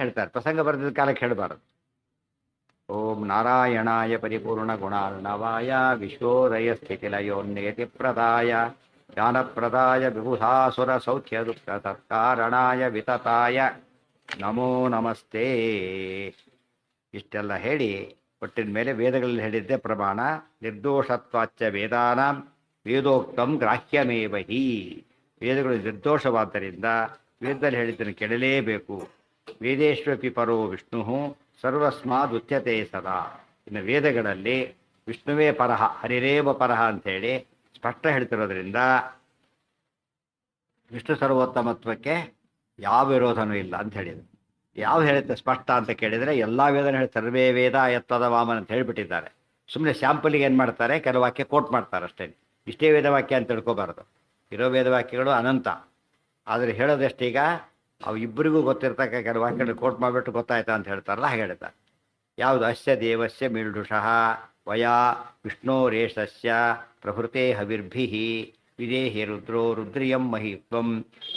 ಹೇಳ್ತಾರೆ. ಪ್ರಸಂಗ ಬರೆದಿದ್ದ ಕಾಲಕ್ಕೆ ಹೇಳಬಾರದು. ಓಂ ನಾರಾಯಣಾಯ ಪರಿಪೂರ್ಣ ಗುಣಾರ್ಣವಾಯ ವಿಶ್ವೋದಯ ಸ್ಥಿತಿಲಯೋನ್ಯತಿ ಪ್ರದಾಯ ಜ್ಞಾನಪ್ರದಾಯ ವಿಬುಧಾಸುರ ಸೌಖ್ಯ ದುಃಖ ಸತ್ಕಾರಣಾಯ ವಿತತಾಯ ನಮೋ ನಮಸ್ತೆ. ಇಷ್ಟೆಲ್ಲ ಹೇಳಿ ಒಟ್ಟಿನ ಮೇಲೆ ವೇದಗಳಲ್ಲಿ ಹೇಳಿದ್ದೆ ಪ್ರಮಾಣ. ನಿರ್ದೋಷತ್ವಾಚ್ಚ ವೇದಾನಾಂ ವೇದೋಕ್ತಂ ಗ್ರಾಹ್ಯಮೇವ ಹಿ. ವೇದಗಳು ನಿರ್ದೋಷವಾದ್ದರಿಂದ ವೇದದಲ್ಲಿ ಹೇಳಿದ್ದನ್ನು ಕೆಡಲೇಬೇಕು. ವೇದೇಶ್ವಪಿ ಪರೋ ವಿಷ್ಣು ಸರ್ವಸ್ಮಾದ್ ಉಚ್ಯತೆ ಸದಾ. ಇನ್ನು ವೇದಗಳಲ್ಲಿ ವಿಷ್ಣುವೇ ಪರಹ ಹರಿರೇವ ಪರಹ ಅಂಥೇಳಿ ಸ್ಪಷ್ಟ ಹೇಳ್ತಿರೋದ್ರಿಂದ ವಿಷ್ಣು ಸರ್ವೋತ್ತಮತ್ವಕ್ಕೆ ಯಾವ ವಿರೋಧನೂ ಇಲ್ಲ ಅಂತ ಹೇಳಿದ್ರು. ಯಾವ ಹೇಳುತ್ತೆ ಸ್ಪಷ್ಟ ಅಂತ ಕೇಳಿದರೆ ಎಲ್ಲ ವೇದನ ಹೇಳಿ ಸರ್ವೇ ವೇದ ಯತ್ವದ ವಾಮನ ಅಂತ ಹೇಳಿಬಿಟ್ಟಿದ್ದಾರೆ. ಸುಮ್ಮನೆ ಸ್ಯಾಂಪಲಿಗೆ ಏನು ಮಾಡ್ತಾರೆ, ಕೆಲವು ವಾಕ್ಯ ಕೋಟ್ ಮಾಡ್ತಾರೆ ಅಷ್ಟೇ. ಇಷ್ಟೇ ವೇದವಾಕ್ಯ ಅಂತ ತಿಳ್ಕೊಬಾರ್ದು. ಇರೋ ವೇದವಾಕ್ಯಗಳು ಅನಂತ. ಆದರೆ ಹೇಳೋದಷ್ಟೀಗ ಅವು ಇಬ್ಬರಿಗೂ ಗೊತ್ತಿರ್ತಕ್ಕ ಕೆಲವು ವಾಕ್ಯಗಳು ಕೋಟ್ ಮಾಡಿಬಿಟ್ಟು ಗೊತ್ತಾಯ್ತಾ ಅಂತ ಹೇಳ್ತಾರಲ್ಲ, ಹಾಗೆ ಹೇಳ್ತಾರೆ. ಯಾವುದು ಅಸ್ಯ ದೇವಸ್ಯ ಮೀಳುಷಃ ವಯಾ ವಿಷ್ಣೋರೇಷಸ್ಯ ಪ್ರಭೃತೆ ಹವಿರ್ಭಿ ವಿದೇಹಿ ರುದ್ರೋ ರುದ್ರಿಯಂ ಮಹಿತ್ವಂ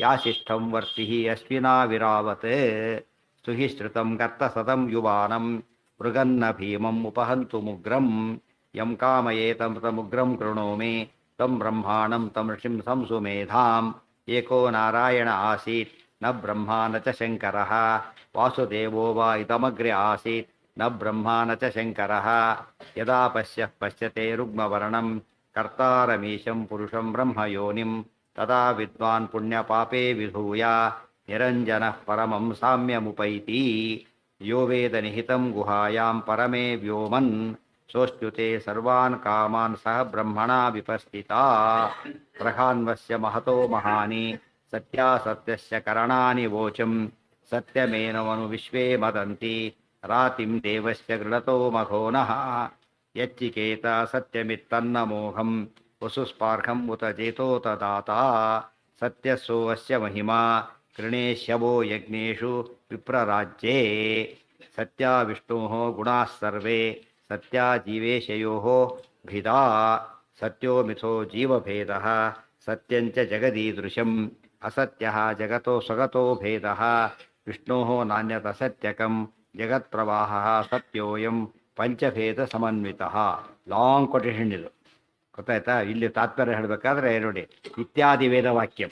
ಯಾಸಿಷ್ಠಂ ವರ್ತಿ ಅಶ್ವಿನಾ ವಿರಾವತ್ ಸುಹಿಶ್ರುತಂ ಕರ್ತಸತಂ ಯುವಾನಂ ಮೃಗನ್ನ ಭೀಮಂ ಉಪಹಂತು ಮುಗ್ರಂ ಯಂ ಕಾಮಯೇತಂ ತಮುಗ್ರಂ ಕೃಣೋಮಿ ತಂ ಬ್ರಹ್ಮಾಣಂ ತಂ ಋಷಿಂ ಸಂಸುಮೇಧಾಂ ಏಕೋ ನಾರಾಯಣ ಆಸೀತ್ ನ ಬ್ರಹ್ಮ ನ ಚ ಶಂಕರಃ ವಾಸುದೇವೋ ವಾ ಇದಮಗ್ರೆ ಆಸೀತ್ ನ ಬ್ರಹ್ಮ ನ ಚ ಶಂಕರಃ ಯದಾ ಪಶ್ಯತೆ ರುಗ್ಮವರ್ಣಂ ಕರ್ತಾರಮೀಶಂ ಪುರುಷಂ ಬ್ರಹ್ಮಯೋನಿಂ ತದಾ ವಿದ್ವಾನ್ ಪುಣ್ಯಪಾಪೇ ವಿಧೂಯ ನಿರಂಜನಃ ಪರಮಂ ಸಾಮ್ಯಮುಪೈತಿ ಯೋ ವೇದ ನಿಹಿತಂ ಗುಹಾಯಾಂ ಪರಮೇ ವ್ಯೋಮನ್ ಸೋಚ್ಯುತೆ ಸರ್ವಾನ್ ಕಾಮಾನ್ ಸಹ ಬ್ರಹ್ಮಣಾ ವಿಪಸ್ಥಿತಾ ಪ್ರಹಾನ್ವಸ್ಯ ಮಹತೋ ಮಹಾನಿ ಸತ್ಯಾಸತ್ಯಸ್ಯ ಕರಣಾನಿ ವೋಚಂ ಸತ್ಯಮೇನವನು ವಿಶ್ವೇ ಮದಂತಿ ರಾತಿಂ ದೇವಸ್ಯ ಗೃಣತೋ ಮಘೋನಃ ಯಚ್ಚಿಕೇತ ಸತ್ಯಮಿತ್ತನ್ನ ಮೋಹಂ ವಸುಸ್ಪಾರ್ಹಂ ಉತ ಚೇತೋತ ದಾತಾ ಸತ್ಯಸ್ಸೋ ಅಸ್ಯ ಮಹಿಮಾ ಕೃಣೇಶ್ಯವೋ ಯಜ್ಞೇಷು ವಿಪ್ರರಾಜ್ಯೇ ಸತ್ಯ ವಿಷ್ಣೋಃ ಗುಣಾಃ ಸರ್ವೇ ಸತ್ಯ ಜೀವೇಶಯೋಃ ಭಿದಾ ಸತ್ಯೋ ಮಿಥೋ ಜೀವಭೇದಃ ಸತ್ಯಂಚ ಜಗದೀದೃಶಂ ಅಸತ್ಯಃ ಜಗತೋ ಸ್ವಗತೋ ಭೇದಃ ವಿಷ್ಣೋಃ ನಾಣ್ಯತಸತ್ಯಕಂ ಜಗತ್ಪ್ರವಾಹಃ ಸತ್ಯೋಯಂ ಪಂಚಭೇದ ಸಮನ್ವಿತಃ. ಲಾಂಗ್ ಕೊಟೇಶನ್ ಇದು, ಗೊತ್ತಾಯ್ತಾ? ಇಲ್ಲಿ ತಾತ್ಪರ್ಯ ಹೇಳಬೇಕಾದ್ರೆ ನೋಡಿ, ಇತ್ಯಾದಿ ವೇದವಾಕ್ಯಂ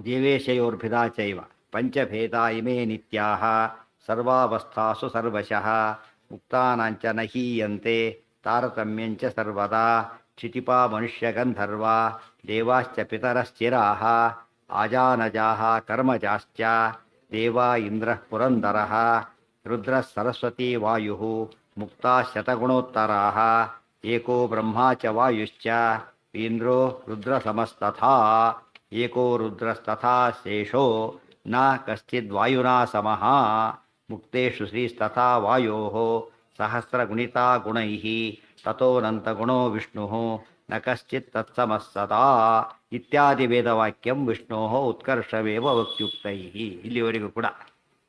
ದೇವೇಶಯೋರ್ಭಿದಾ ಚೈವ ಪಂಚಭೇದಾ ಇಮೇ ನಿತ್ಯಾಃ ಸರ್ವಾವಸ್ಥಾಸು ಸರ್ವಶಃ ಮುಕ್ತಾನಾಂಚ ನ ಹೀಯಂತೆ ತಾರತಮ್ಯಂಚ ಸರ್ವದಾ ಕ್ಷಿತಿಪಾ ಮನುಷ್ಯಗಂಧರ್ವಾ ದೇವಾಶ್ಚ ಪಿತರಶ್ಚಿರಾಃ ಆಜಾನಜಾಃ ಕರ್ಮಜಾಶ್ಚ ದೇವಾ ಇಂದ್ರಃ ಪುರಂದರಃ ರುದ್ರಃ ಸರಸ್ವತಿ ವಾಯುಃ ಮುಕ್ತಾ ಶತಗುಣೋತ್ತರಾಃ ಏಕೋ ಬ್ರಹ್ಮಾ ಚ ವಾಯುಶ್ಚ ಇಂದ್ರೋ ರುದ್ರಸಮಸ್ತಥಾ ಏಕೋ ರುದ್ರಸ್ತಥಾ ಶೇಷೋ ನ ಕಶ್ಚಿದ್ವಾಯುನಾ ಸಮಃ ಮುಕ್ತೇಷು ಶ್ರೀಸ್ತಥಾ ವಾಯೋಃ ಸಹಸ್ರಗುಣಿತಾ ಗುಣೈಃ ತಥೋನಂತಗುಣೋ ವಿಷ್ಣುಃ ನ ಕಶ್ಚಿತ್ ತತ್ಸಮಃ ಸದಾ ಇತ್ಯಾದಿ ವೇದವಾಕ್ಯಂ ವಿಷ್ಣೋಃ ಉತ್ಕರ್ಷವೇವ ವಕ್ತ್ಯುಕ್ತೈಃ. ಇಲ್ಲಿವರೆಗೂ ಕೂಡ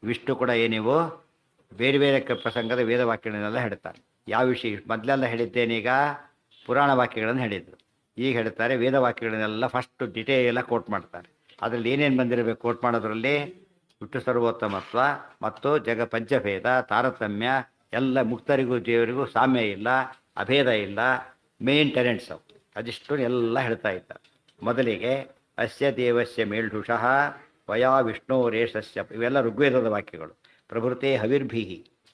ವಿಷ್ಣು ಕೂಡ ಏನಿವು ಬೇರೆ ಬೇರೆ ಪ್ರಸಂಗದ ವೇದವಾಕ್ಯಗಳನ್ನೆಲ್ಲ ಹೇಳ್ತಾರೆ. ಯಾವ ವಿಷಯ ಮೊದಲೆಲ್ಲ ಹೇಳಿದ್ದೇನೀಗ ಪುರಾಣ ವಾಕ್ಯಗಳನ್ನು ಹೇಳಿದರು. ಈಗ ಹೇಳ್ತಾರೆ ವೇದವಾಕ್ಯಗಳನ್ನೆಲ್ಲ ಫಸ್ಟ್ ಡಿಟೇಲ ಕೋಟ್ ಮಾಡ್ತಾರೆ. ಅದರಲ್ಲಿ ಏನೇನು ಬಂದಿರಬೇಕು ಕೋಟ್ ಮಾಡೋದ್ರಲ್ಲಿ ವಿಷ್ಣು ಸರ್ವೋತ್ತಮತ್ವ ಮತ್ತು ಜಗ ಪಂಚಭೇದ ತಾರತಮ್ಯ ಎಲ್ಲ ಮುಕ್ತರಿಗೂ ದೇವರಿಗೂ ಸಾಮ್ಯ ಇಲ್ಲ, ಅಭೇದ ಇಲ್ಲ, ಮೇನ್ ಟೆನೆಂಟ್ಸ್ ಅವು ಅದಿಷ್ಟು ಎಲ್ಲ ಹೇಳ್ತಾ ಇದ್ದಾರೆ. ಮೊದಲಿಗೆ ಅಸ್ಯ ದೇವಸ್ಯ ಮೇಲ್ಢುಷಃ ವಯಾ ವಿಷ್ಣೋರೇಷಸ್ಯ, ಇವೆಲ್ಲ ಋಗ್ವೇದದ ವಾಕ್ಯಗಳು. ಪ್ರಭೃತೆ ಹವಿರ್ಭಿ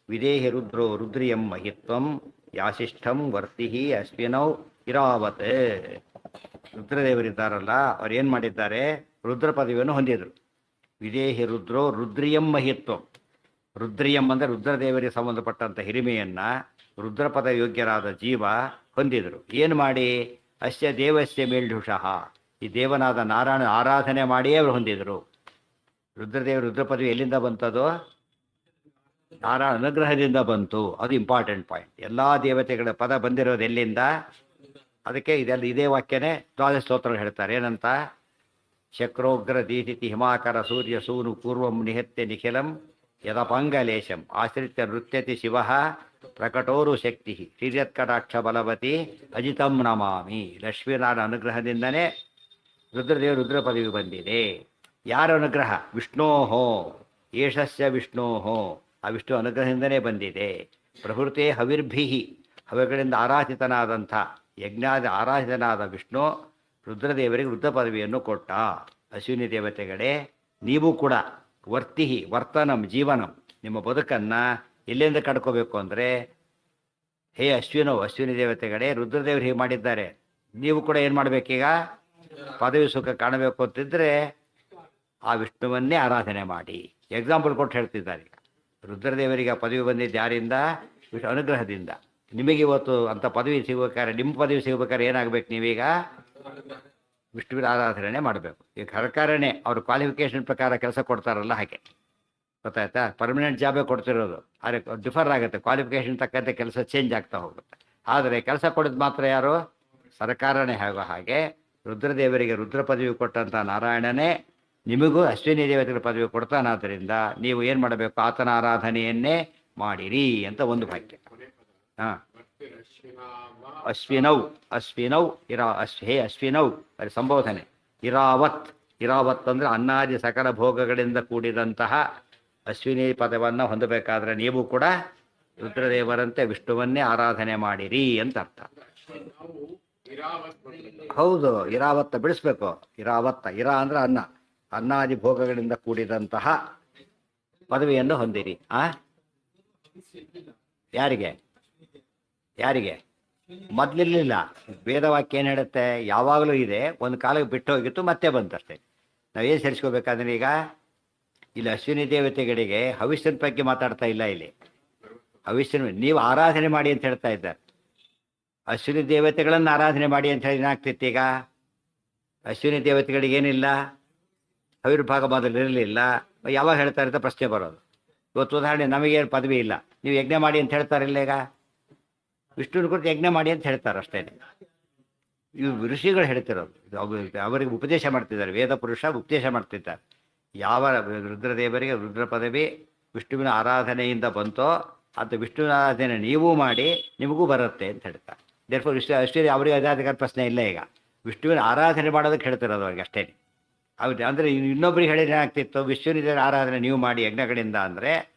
ವಿದೇಹಿ ರುದ್ರೋ ರುದ್ರಿಯಂ ಮಹಿತ್ವಂ ಯಾಸಿಷ್ಠಂ ವರ್ತಿ ಅಶ್ವಿನೌ ಇರಾವತ್. ರುದ್ರದೇವರಿದ್ದಾರಲ್ಲ, ಅವ್ರು ಏನು ಮಾಡಿದ್ದಾರೆ, ರುದ್ರ ಪದವಿಯನ್ನು ಹೊಂದಿದರು. ವಿದೇಹಿ ರುದ್ರೋ ರುದ್ರಿಯಂ ಮಹಿತ್ವಂ, ರುದ್ರಿಯಂ ಅಂದರೆ ರುದ್ರದೇವರಿಗೆ ಸಂಬಂಧಪಟ್ಟಂಥ ಹಿರಿಮೆಯನ್ನು ರುದ್ರಪದ ಯೋಗ್ಯರಾದ ಜೀವ ಹೊಂದಿದರು. ಏನು ಮಾಡಿ, ಅಸ್ಯ ದೇವಸ್ಯ ಮೇಲ್ಢುಷಃ, ಈ ದೇವನಾದ ನಾರಾಯಣ ಆರಾಧನೆ ಮಾಡಿಯೇ ಅವರು ಹೊಂದಿದರು. ರುದ್ರದೇವರು ರುದ್ರ ಪದವಿ ಎಲ್ಲಿಂದ ಬಂತದು? ನಾರಾಯಣ ಅನುಗ್ರಹದಿಂದ ಬಂತು. ಅದು ಇಂಪಾರ್ಟೆಂಟ್ ಪಾಯಿಂಟ್. ಎಲ್ಲ ದೇವತೆಗಳ ಪದ ಬಂದಿರೋದು ಎಲ್ಲಿಂದ? ಅದಕ್ಕೆ ಇದೆಲ್ಲ ಇದೇ ವಾಕ್ಯನೇ ದ್ವಾದಶ ಸ್ತೋತ್ರಗಳು ಹೇಳ್ತಾರೆ. ಏನಂತ? ಶಕ್ರೋಗ್ರ ದೀತಿಥಿ ಹಿಮಾಕರ ಸೂರ್ಯ ಸೂನು ಪೂರ್ವಂ ನಿಹತ್ಯ ನಿಖಿಲಂ ಯದಪಂಗಲೇಶಂ ಆಶ್ರಿತ್ಯ ನೃತ್ಯತಿ ಶಿವ ಪ್ರಕಟೋರು ಶಕ್ತಿ ಶ್ರೀಯತ್ಕಟಾಕ್ಷ ಬಲವತಿ ಅಜಿತಂ ನಮಾಮಿ. ಲಕ್ಷ್ಮೀನಾರಾಯಣ ಅನುಗ್ರಹದಿಂದನೇ ರುದ್ರದೇವರು ರುದ್ರ ಪದವಿ ಬಂದಿದೆ. ಯಾರ ಅನುಗ್ರಹ? ವಿಷ್ಣೋಹೋ. ಏಷಸ್ಯ ವಿಷ್ಣೋ ಆ ವಿಷ್ಣು ಅನುಗ್ರಹದಿಂದನೇ ಬಂದಿದೆ. ಪ್ರಭೃತೆ ಹವಿರ್ಭಿ ಹವಿಗಳಿಂದ ಆರಾಧಿತನಾದಂಥ ಯಜ್ಞಾದ ಆರಾಧಿತನಾದ ವಿಷ್ಣು ರುದ್ರದೇವರಿಗೆ ರುದ್ರ ಪದವಿಯನ್ನು ಕೊಟ್ಟ. ಅಶ್ವಿನಿ ದೇವತೆಗಳೇ, ನೀವು ಕೂಡ ವರ್ತನಂ ಜೀವನಂ, ನಿಮ್ಮ ಬದುಕನ್ನು ಎಲ್ಲಿಂದ ಕಡ್ಕೋಬೇಕು ಅಂದರೆ, ಹೇ ಅಶ್ವಿನಿ ದೇವತೆಗಳೇ, ರುದ್ರದೇವರು ಹೀಗೆ ಮಾಡಿದ್ದಾರೆ, ನೀವು ಕೂಡ ಏನು ಮಾಡಬೇಕೀಗ? ಪದವಿ ಸುಖ ಕಾಣಬೇಕು ಅಂತಿದ್ರೆ ಆ ವಿಷ್ಣುವನ್ನೇ ಆರಾಧನೆ ಮಾಡಿ. ಎಕ್ಸಾಂಪಲ್ ಕೊಟ್ಟು ಹೇಳ್ತಿದ್ದಾರೆ. ರುದ್ರದೇವರಿಗೆ ಪದವಿ ಬಂದಿದ್ದು ಯಾರಿಂದ? ವಿಷ್ಣು ಅನುಗ್ರಹದಿಂದ. ನಿಮಗೆ ಇವತ್ತು ಅಂಥ ಪದವಿ ಸಿಗಬೇಕಾದ್ರೆ, ನಿಮ್ಮ ಪದವಿ ಸಿಗಬೇಕಾದ್ರೆ ಏನಾಗಬೇಕು? ನೀವೀಗ ವಿಷ್ಣುವಿನ ಆರಾಧನೆ ಮಾಡಬೇಕು. ಈಗ ಸರ್ಕಾರನೇ ಅವ್ರ ಕ್ವಾಲಿಫಿಕೇಷನ್ ಪ್ರಕಾರ ಕೆಲಸ ಕೊಡ್ತಾರಲ್ಲ, ಹಾಗೆ ಗೊತ್ತಾಯ್ತಾ? ಪರ್ಮನೆಂಟ್ ಜಾಬೇ ಕೊಡ್ತಿರೋದು, ಆದರೆ ಡಿಫರ್ ಆಗುತ್ತೆ, ಕ್ವಾಲಿಫಿಕೇಷನ್ ತಕ್ಕಂತೆ ಕೆಲಸ ಚೇಂಜ್ ಆಗ್ತಾ ಹೋಗುತ್ತೆ. ಆದರೆ ಕೆಲಸ ಕೊಡೋದು ಮಾತ್ರ ಯಾರು? ಸರ್ಕಾರನೇ. ಹಾಗೆ ರುದ್ರದೇವರಿಗೆ ರುದ್ರ ಪದವಿ ಕೊಟ್ಟಂಥ ನಾರಾಯಣನೇ ನಿಮಗೂ ಅಶ್ವಿನಿ ದೇವತೆಗಳ ಪದವಿ ಕೊಡ್ತಾನಾದ್ದರಿಂದ ನೀವು ಏನು ಮಾಡಬೇಕು? ಆತನ ಆರಾಧನೆಯನ್ನೇ ಮಾಡಿರಿ ಅಂತ ಒಂದು ವಾಕ್ಯ. ಹಾಂ, ಅಶ್ವಿನೌ ಹೇ ಅಶ್ವಿನೌ ಅದು ಸಂಬೋಧನೆ. ಇರಾವತ್ ಅಂದರೆ ಅನ್ನಾದಿ ಸಕಲ ಭೋಗಗಳಿಂದ ಕೂಡಿದಂತಹ ಅಶ್ವಿನಿ ಪದವನ್ನು ಹೊಂದಬೇಕಾದ್ರೆ ನೀವು ಕೂಡ ರುದ್ರದೇವರಂತೆ ವಿಷ್ಣುವನ್ನೇ ಆರಾಧನೆ ಮಾಡಿರಿ ಅಂತ ಅರ್ಥ. ಹೌದು, ಇರಾವತ್ತ ಬಿಡಿಸ್ಬೇಕು. ಇರಾ ಅಂದ್ರೆ ಅನ್ನಾದಿ ಭೋಗಗಳಿಂದ ಕೂಡಿದಂತಹ ಪದವಿಯನ್ನು ಹೊಂದಿರಿ. ಯಾರಿಗೆ ಮೊದಲಿರಲಿಲ್ಲ. ವೇದವಾಕ್ಯ ಏನು ಹೇಳುತ್ತೆ? ಯಾವಾಗಲೂ ಇದೆ, ಒಂದು ಕಾಲಕ್ಕೆ ಬಿಟ್ಟು ಹೋಗಿತ್ತು, ಮತ್ತೆ ಬಂತಷ್ಟೇ. ನಾವೇನು ಸೇರಿಸ್ಕೋಬೇಕಾದ್ರೆ ಈಗ ಇಲ್ಲಿ ಅಶ್ವಿನಿ ದೇವತೆಗಳಿಗೆ ಹವಿಷ್ಯನ ಬಗ್ಗೆ ಮಾತಾಡ್ತಾ ಇಲ್ಲ. ಇಲ್ಲಿ ಹವಿಷ್ಯನ ನೀವು ಆರಾಧನೆ ಮಾಡಿ ಅಂತ ಹೇಳ್ತಾ ಇದ್ದಾರೆ. ಅಶ್ವಿನಿ ದೇವತೆಗಳನ್ನು ಆರಾಧನೆ ಮಾಡಿ ಅಂತ ಹೇಳಿ ಏನಾಗ್ತಿತ್ತು? ಈಗ ಅಶ್ವಿನಿ ದೇವತೆಗಳಿಗೇನಿಲ್ಲ, ಆವಿರ್ಭಾಗ ಮೊದಲು ಇರಲಿಲ್ಲ. ಯಾವಾಗ ಹೇಳ್ತಾ ಇರ್ತಾ ಪ್ರಶ್ನೆ ಬರೋದು. ಇವತ್ತು ಉದಾಹರಣೆ, ನಮಗೇನು ಪದವಿ ಇಲ್ಲ, ನೀವು ಯಜ್ಞ ಮಾಡಿ ಅಂತ ಹೇಳ್ತಾರಿಲ್ಲ. ಈಗ ವಿಷ್ಣುವಿನ ಕುರಿತು ಯಜ್ಞ ಮಾಡಿ ಅಂತ ಹೇಳ್ತಾರೆ ಅಷ್ಟೇ. ಇವು ಋಷಿಗಳು ಹೇಳ್ತಿರೋದು, ಅವರಿಗೆ ಉಪದೇಶ ಮಾಡ್ತಿದ್ದಾರೆ. ವೇದ ಪುರುಷ ಉಪದೇಶ ಮಾಡ್ತಿದ್ದಾರೆ. ಯಾವ ರುದ್ರದೇವರಿಗೆ ರುದ್ರ ಪದವಿ ವಿಷ್ಣುವಿನ ಆರಾಧನೆಯಿಂದ ಬಂತೋ ಅಂತ ವಿಷ್ಣುವಿನ ಆರಾಧನೆ ನೀವು ಮಾಡಿ, ನಿಮಗೂ ಬರುತ್ತೆ ಅಂತ ಹೇಳ್ತಾರೆ. ದೇರ್ಫೋರ್ ಅಷ್ಟೇ ಅವರಿಗೆ ಅದಾಧಿಕಾರ ಪ್ರಶ್ನೆ ಇಲ್ಲ. ಈಗ ವಿಷ್ಣುವಿನ ಆರಾಧನೆ ಮಾಡೋದಕ್ಕೆ ಹೇಳ್ತಿರೋದು ಅವ್ರಿಗೆ ಅಷ್ಟೇ. ಹೌದು, ಅಂದರೆ ಇನ್ನೊಬ್ರಿಗೆ ಹೇಳಿದ್ರೆ ಏನಾಗ್ತಿತ್ತು? ವಿಷ್ಣುವಿನ ಆರಾಧನೆ ನೀವು ಮಾಡಿ ಯಜ್ಞಗಳಿಂದ ಅಂದರೆ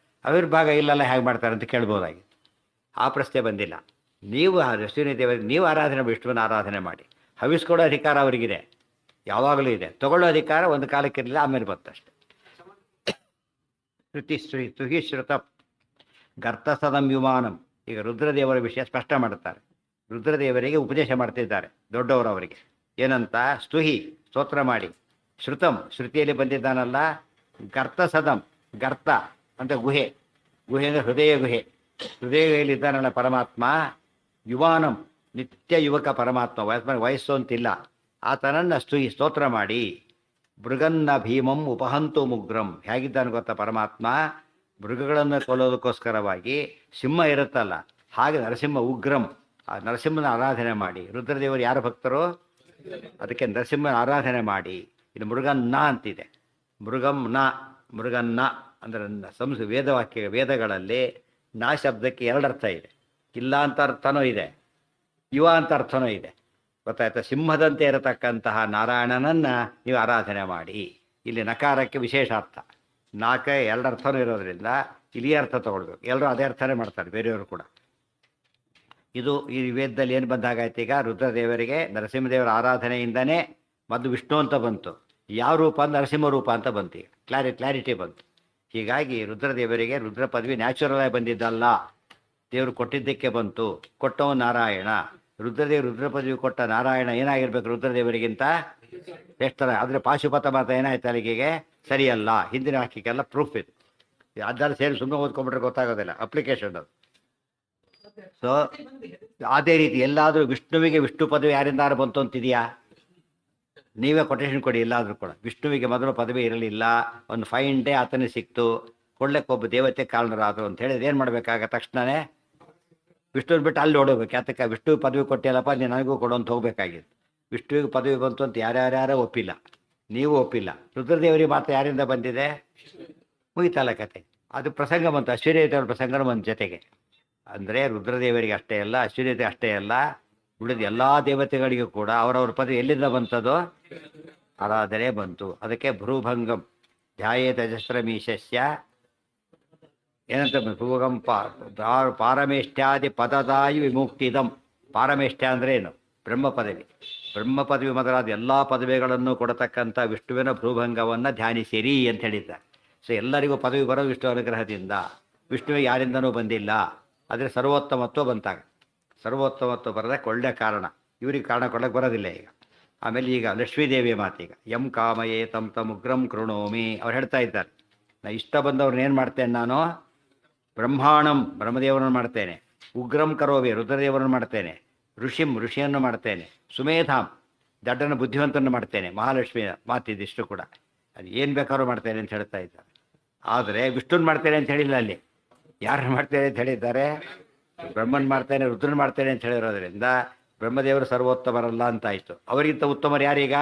ಆವಿರ್ಭಾಗ ಇಲ್ಲೆಲ್ಲ ಹೇಗೆ ಮಾಡ್ತಾರೆ ಅಂತ ಕೇಳ್ಬೋದಾಗಿತ್ತು. ಆ ಪ್ರಶ್ನೆ ಬಂದಿಲ್ಲ. ನೀವು ಅಶ್ವಿನಿ ದೇವರಿಗೆ ನೀವು ಆರಾಧನೆ, ವಿಷ್ಣುವಿನ ಆರಾಧನೆ ಮಾಡಿ. ಹವಿಸ್ಕೊಡೋ ಅಧಿಕಾರ ಅವರಿಗಿದೆ, ಯಾವಾಗಲೂ ಇದೆ. ತಗೊಳ್ಳೋ ಅಧಿಕಾರ ಒಂದು ಕಾಲಕ್ಕಿರಲಿಲ್ಲ, ಆಮೇಲೆ ಬಂತಷ್ಟೆ. ಶ್ರುತ ಗರ್ತಸದಂ ವಿಮಾನಂ. ಈಗ ರುದ್ರದೇವರ ವಿಷಯ ಸ್ಪಷ್ಟ ಮಾಡ್ತಾರೆ. ರುದ್ರದೇವರಿಗೆ ಉಪದೇಶ ಮಾಡ್ತಿದ್ದಾರೆ ದೊಡ್ಡವರು ಅವರಿಗೆ. ಏನಂತ? ಸ್ತೋತ್ರ ಮಾಡಿ. ಶ್ರುತಂ, ಶ್ರುತಿಯಲ್ಲಿ ಬಂದಿದ್ದಾನಲ್ಲ. ಗರ್ತಸದಂ, ಗರ್ತ ಅಂತ ಗುಹೆ ಅಂದರೆ ಹೃದಯ ಹೃದಯದಲ್ಲಿದ್ದಾನಲ್ಲ ಪರಮಾತ್ಮ. ಯುವಾನಂ, ನಿತ್ಯ ಯುವಕ ಪರಮಾತ್ಮ, ವಯಸ್ಸು ಅಂತಿಲ್ಲ. ಆತನನ್ನು ಸ್ತೋತ್ರ ಮಾಡಿ. ಮೃಗನ್ನ ಭೀಮಂ ಉಪಹಂತು ಮುಗ್ರಂ. ಹೇಗಿದ್ದಾನೆ ಗೊತ್ತಾ ಪರಮಾತ್ಮ? ಮೃಗಗಳನ್ನು ಕೊಲ್ಲೋದಕ್ಕೋಸ್ಕರವಾಗಿ ಸಿಂಹ ಇರುತ್ತಲ್ಲ, ಹಾಗೆ ನರಸಿಂಹ ಉಗ್ರಂ. ಆ ನರಸಿಂಹನ ಆರಾಧನೆ ಮಾಡಿ. ರುದ್ರದೇವರು ಯಾರ ಭಕ್ತರು? ಅದಕ್ಕೆ ನರಸಿಂಹನ ಆರಾಧನೆ ಮಾಡಿ. ಇದು ಮೃಗನ್ನ ಅಂತಿದೆ. ಮೃಗನ್ನ ಅಂದರೆ ವೇದಗಳಲ್ಲಿ ನಾ ಶಬ್ದಕ್ಕೆ ಎರಡು ಅರ್ಥ ಇದೆ. ಇಲ್ಲ ಅಂತ ಅರ್ಥನೂ ಇದೆ, ಯುವ ಅಂತ ಅರ್ಥನೂ ಇದೆ. ಗೊತ್ತಾಯ್ತಾ? ಸಿಂಹದಂತೆ ಇರತಕ್ಕಂತಹ ನಾರಾಯಣನನ್ನು ನೀವು ಆರಾಧನೆ ಮಾಡಿ. ಇಲ್ಲಿ ನಕಾರಕ್ಕೆ ವಿಶೇಷ ಅರ್ಥ. ಎರಡು ಅರ್ಥನೂ ಇರೋದ್ರಿಂದ ಇಲ್ಲಿ ಅರ್ಥ ತಗೊಳ್ಬೇಕು. ಎಲ್ಲರೂ ಅದೇ ಅರ್ಥನೇ ಮಾಡ್ತಾರೆ, ಬೇರೆಯವರು ಕೂಡ. ಇದು ಈ ವೇದದಲ್ಲಿ ಏನು ಬಂದಾಗಾಯ್ತು? ಈಗ ರುದ್ರದೇವರಿಗೆ ನರಸಿಂಹದೇವರ ಆರಾಧನೆಯಿಂದನೇ ಮೊದಲು ವಿಷ್ಣು ಅಂತ ಬಂತು. ಯಾವ ರೂಪ? ನರಸಿಂಹ ರೂಪ ಅಂತ ಬಂತು. ಈಗ ಕ್ಲಾರಿಟಿ ಬಂತು. ಹೀಗಾಗಿ ರುದ್ರದೇವರಿಗೆ ರುದ್ರ ಪದವಿ ನ್ಯಾಚುರಲ್ ಆಗಿ ಬಂದಿದ್ದಲ್ಲ, ದೇವರು ಕೊಟ್ಟಿದ್ದಕ್ಕೆ ಬಂತು. ಕೊಟ್ಟವ ನಾರಾಯಣ. ರುದ್ರದೇವರು ರುದ್ರ ಪದವಿ ಕೊಟ್ಟ ನಾರಾಯಣ ಏನಾಗಿರ್ಬೇಕು? ರುದ್ರದೇವರಿಗಿಂತ ಎಷ್ಟರ. ಆದರೆ ಪಾಶುಪತ ಮಾತ ಏನಾಯ್ತು ಅಲ್ಲಿಗೆ? ಸರಿಯಲ್ಲ. ಹಿಂದಿನ ವಾಕ್ಯಕ್ಕೆಲ್ಲ ಪ್ರೂಫ್ ಇದೆ. ಅದೆಲ್ಲ ಸೇರಿ ಸುಮ್ಮನೆ ಓದ್ಕೊಂಡ್ಬಿಟ್ರೆ ಗೊತ್ತಾಗೋದಿಲ್ಲ, ಅಪ್ಲಿಕೇಶನ್ ಅದು. ಸೊ ಅದೇ ರೀತಿ ಎಲ್ಲಾದರೂ ವಿಷ್ಣುವಿಗೆ ವಿಷ್ಣು ಪದವಿ ಯಾರಿಂದಾರು ಬಂತು ಅಂತಿದೆಯಾ? ನೀವೇ ಕೊಟೇಶನ್ ಕೊಡಿ. ಎಲ್ಲಾದರೂ ಕೂಡ ವಿಷ್ಣುವಿಗೆ ಮೊದಲು ಪದವಿ ಇರಲಿಲ್ಲ, ಒಂದು ಫೈನ್ ಡೇ ಆತನಿಗೆ ಸಿಕ್ತು, ಕೊಡ್ಲಿಕ್ಕೆ ಒಬ್ಬ ದೇವತೆ ಕಾರಣರಾದರು ಅಂತ ಹೇಳಿದ್ರೆ ಏನು ಮಾಡಬೇಕಾಗ? ತಕ್ಷಣವೇ ವಿಷ್ಣುವಿನ ಬಿಟ್ಟು ಅಲ್ಲಿ ಓಡೋಗ್ಬೇಕು. ಯಾತಕ್ಕೆ? ವಿಷ್ಣು ಪದವಿ ಕೊಟ್ಟಿಲ್ಲಪ್ಪ, ನೀನು ನನಗೂ ಕೊಡು ಅಂತ ಹೋಗ್ಬೇಕಾಗಿತ್ತು. ವಿಷ್ಣುವಿಗೆ ಪದವಿ ಬಂತು ಅಂತ ಯಾರ್ಯಾರೋ ಒಪ್ಪಿಲ್ಲ, ನೀವು ಒಪ್ಪಿಲ್ಲ. ರುದ್ರದೇವರಿಗೆ ಮಾತ್ರ ಯಾರಿಂದ ಬಂದಿದೆ? ಮುಗಿತಲ್ಲ ಕತೆ. ಅದು ಪ್ರಸಂಗ ಬಂತು, ಅಶ್ವಿನಿ ದೇವರ ಪ್ರಸಂಗನೂ ಬಂದು ಜೊತೆಗೆ. ಅಂದರೆ ರುದ್ರದೇವರಿಗೆ ಅಷ್ಟೇ ಅಲ್ಲ, ಅಶ್ವಿನಿ ದೇವ ಅಷ್ಟೇ ಅಲ್ಲ, ಉಳಿದ ಎಲ್ಲ ದೇವತೆಗಳಿಗೂ ಕೂಡ ಅವರವ್ರ ಪದವಿ ಎಲ್ಲಿಂದ ಬಂತದೋ ಆರಾಧನೆ ಬಂತು. ಅದಕ್ಕೆ ಭ್ರೂಭಂಗಂ ಧ್ಯಾಯೇತಜಸ್ರಮೀಶಸ್ಯ ಏನಂತ ಭೂಗಂ ಪಾರಮೇಷ್ಟ್ಯಾದಿ ಪದದಾಯಿ ವಿಮುಕ್ತಿದಂ. ಪಾರಮೇಷ್ಟ್ಯ ಅಂದರೆ ಏನು? ಬ್ರಹ್ಮ ಪದವಿ. ಬ್ರಹ್ಮ ಪದವಿ ಮೊದಲಾದ ಎಲ್ಲ ಪದವಿಗಳನ್ನು ಕೊಡತಕ್ಕಂಥ ವಿಷ್ಣುವಿನ ಭ್ರೂಭಂಗವನ್ನು ಧ್ಯಾನಿಸಿರಿ ಅಂತ ಹೇಳಿದ್ದಾರೆ. ಸೊ ಎಲ್ಲರಿಗೂ ಪದವಿ ಬರೋದು ವಿಷ್ಣು ಅನುಗ್ರಹದಿಂದ, ವಿಷ್ಣುವಿಗೆ ಯಾರಿಂದನೂ ಬಂದಿಲ್ಲ. ಆದರೆ ಸರ್ವೋತ್ತಮತ್ವ ಬಂತಾಗ, ಸರ್ವೋತ್ತಮತ್ವ ಬರೋದಕ್ಕೆ ಒಳ್ಳೆಯ ಕಾರಣ. ಇವ್ರಿಗೆ ಕಾರಣ ಕೊಡೋಕ್ಕೆ ಬರೋದಿಲ್ಲ ಈಗ. ಆಮೇಲೆ ಈಗ ಲಕ್ಷ್ಮೀದೇವಿಯ ಮಾತೀಗ ಯಂ ಕಾಮಯೇ ತಮ್ ತಮ್ ಉಗ್ರಂ ಕೃಣೋಮಿ ಅವ್ರು ಹೇಳ್ತಾ ಇದ್ದಾರೆ, ನಾ ಇಷ್ಟ ಬಂದವ್ರನ್ನ ಏನು ಮಾಡ್ತೇನೆ ನಾನು? ಬ್ರಹ್ಮಾಣಂ ಬ್ರಹ್ಮದೇವರನ್ನು ಮಾಡ್ತೇನೆ, ಉಗ್ರಂ ಕರೋಮಿ ರುದ್ರದೇವರನ್ನು ಮಾಡ್ತೇನೆ, ಋಷಿಯನ್ನು ಮಾಡ್ತೇನೆ, ಸುಮೇಧಾಂ ದಡ್ಡನ ಬುದ್ಧಿವಂತನ ಮಾಡ್ತೇನೆ. ಮಹಾಲಕ್ಷ್ಮಿಯ ಮಾತಿದಿಷ್ಟು ಕೂಡ ಅದು ಏನು ಬೇಕಾದ್ರೂ ಮಾಡ್ತೇನೆ ಅಂತ ಹೇಳ್ತಾ ಇದ್ದಾರೆ. ಆದರೆ ವಿಷ್ಣುನ್ ಮಾಡ್ತೇನೆ ಅಂತ ಹೇಳಿಲ್ಲ. ಅಲ್ಲಿ ಯಾರನ್ನು ಮಾಡ್ತೇನೆ ಅಂತ ಹೇಳಿದ್ದಾರೆ? ಬ್ರಹ್ಮನ್ ಮಾಡ್ತೇನೆ, ರುದ್ರನ್ ಮಾಡ್ತೇನೆ ಅಂತ ಹೇಳಿರೋದ್ರಿಂದ ಬ್ರಹ್ಮದೇವರು ಸರ್ವೋತ್ತಮರಲ್ಲ ಅಂತಾಯಿತು. ಅವರಿಗಿಂತ ಉತ್ತಮರು ಯಾರೀಗ?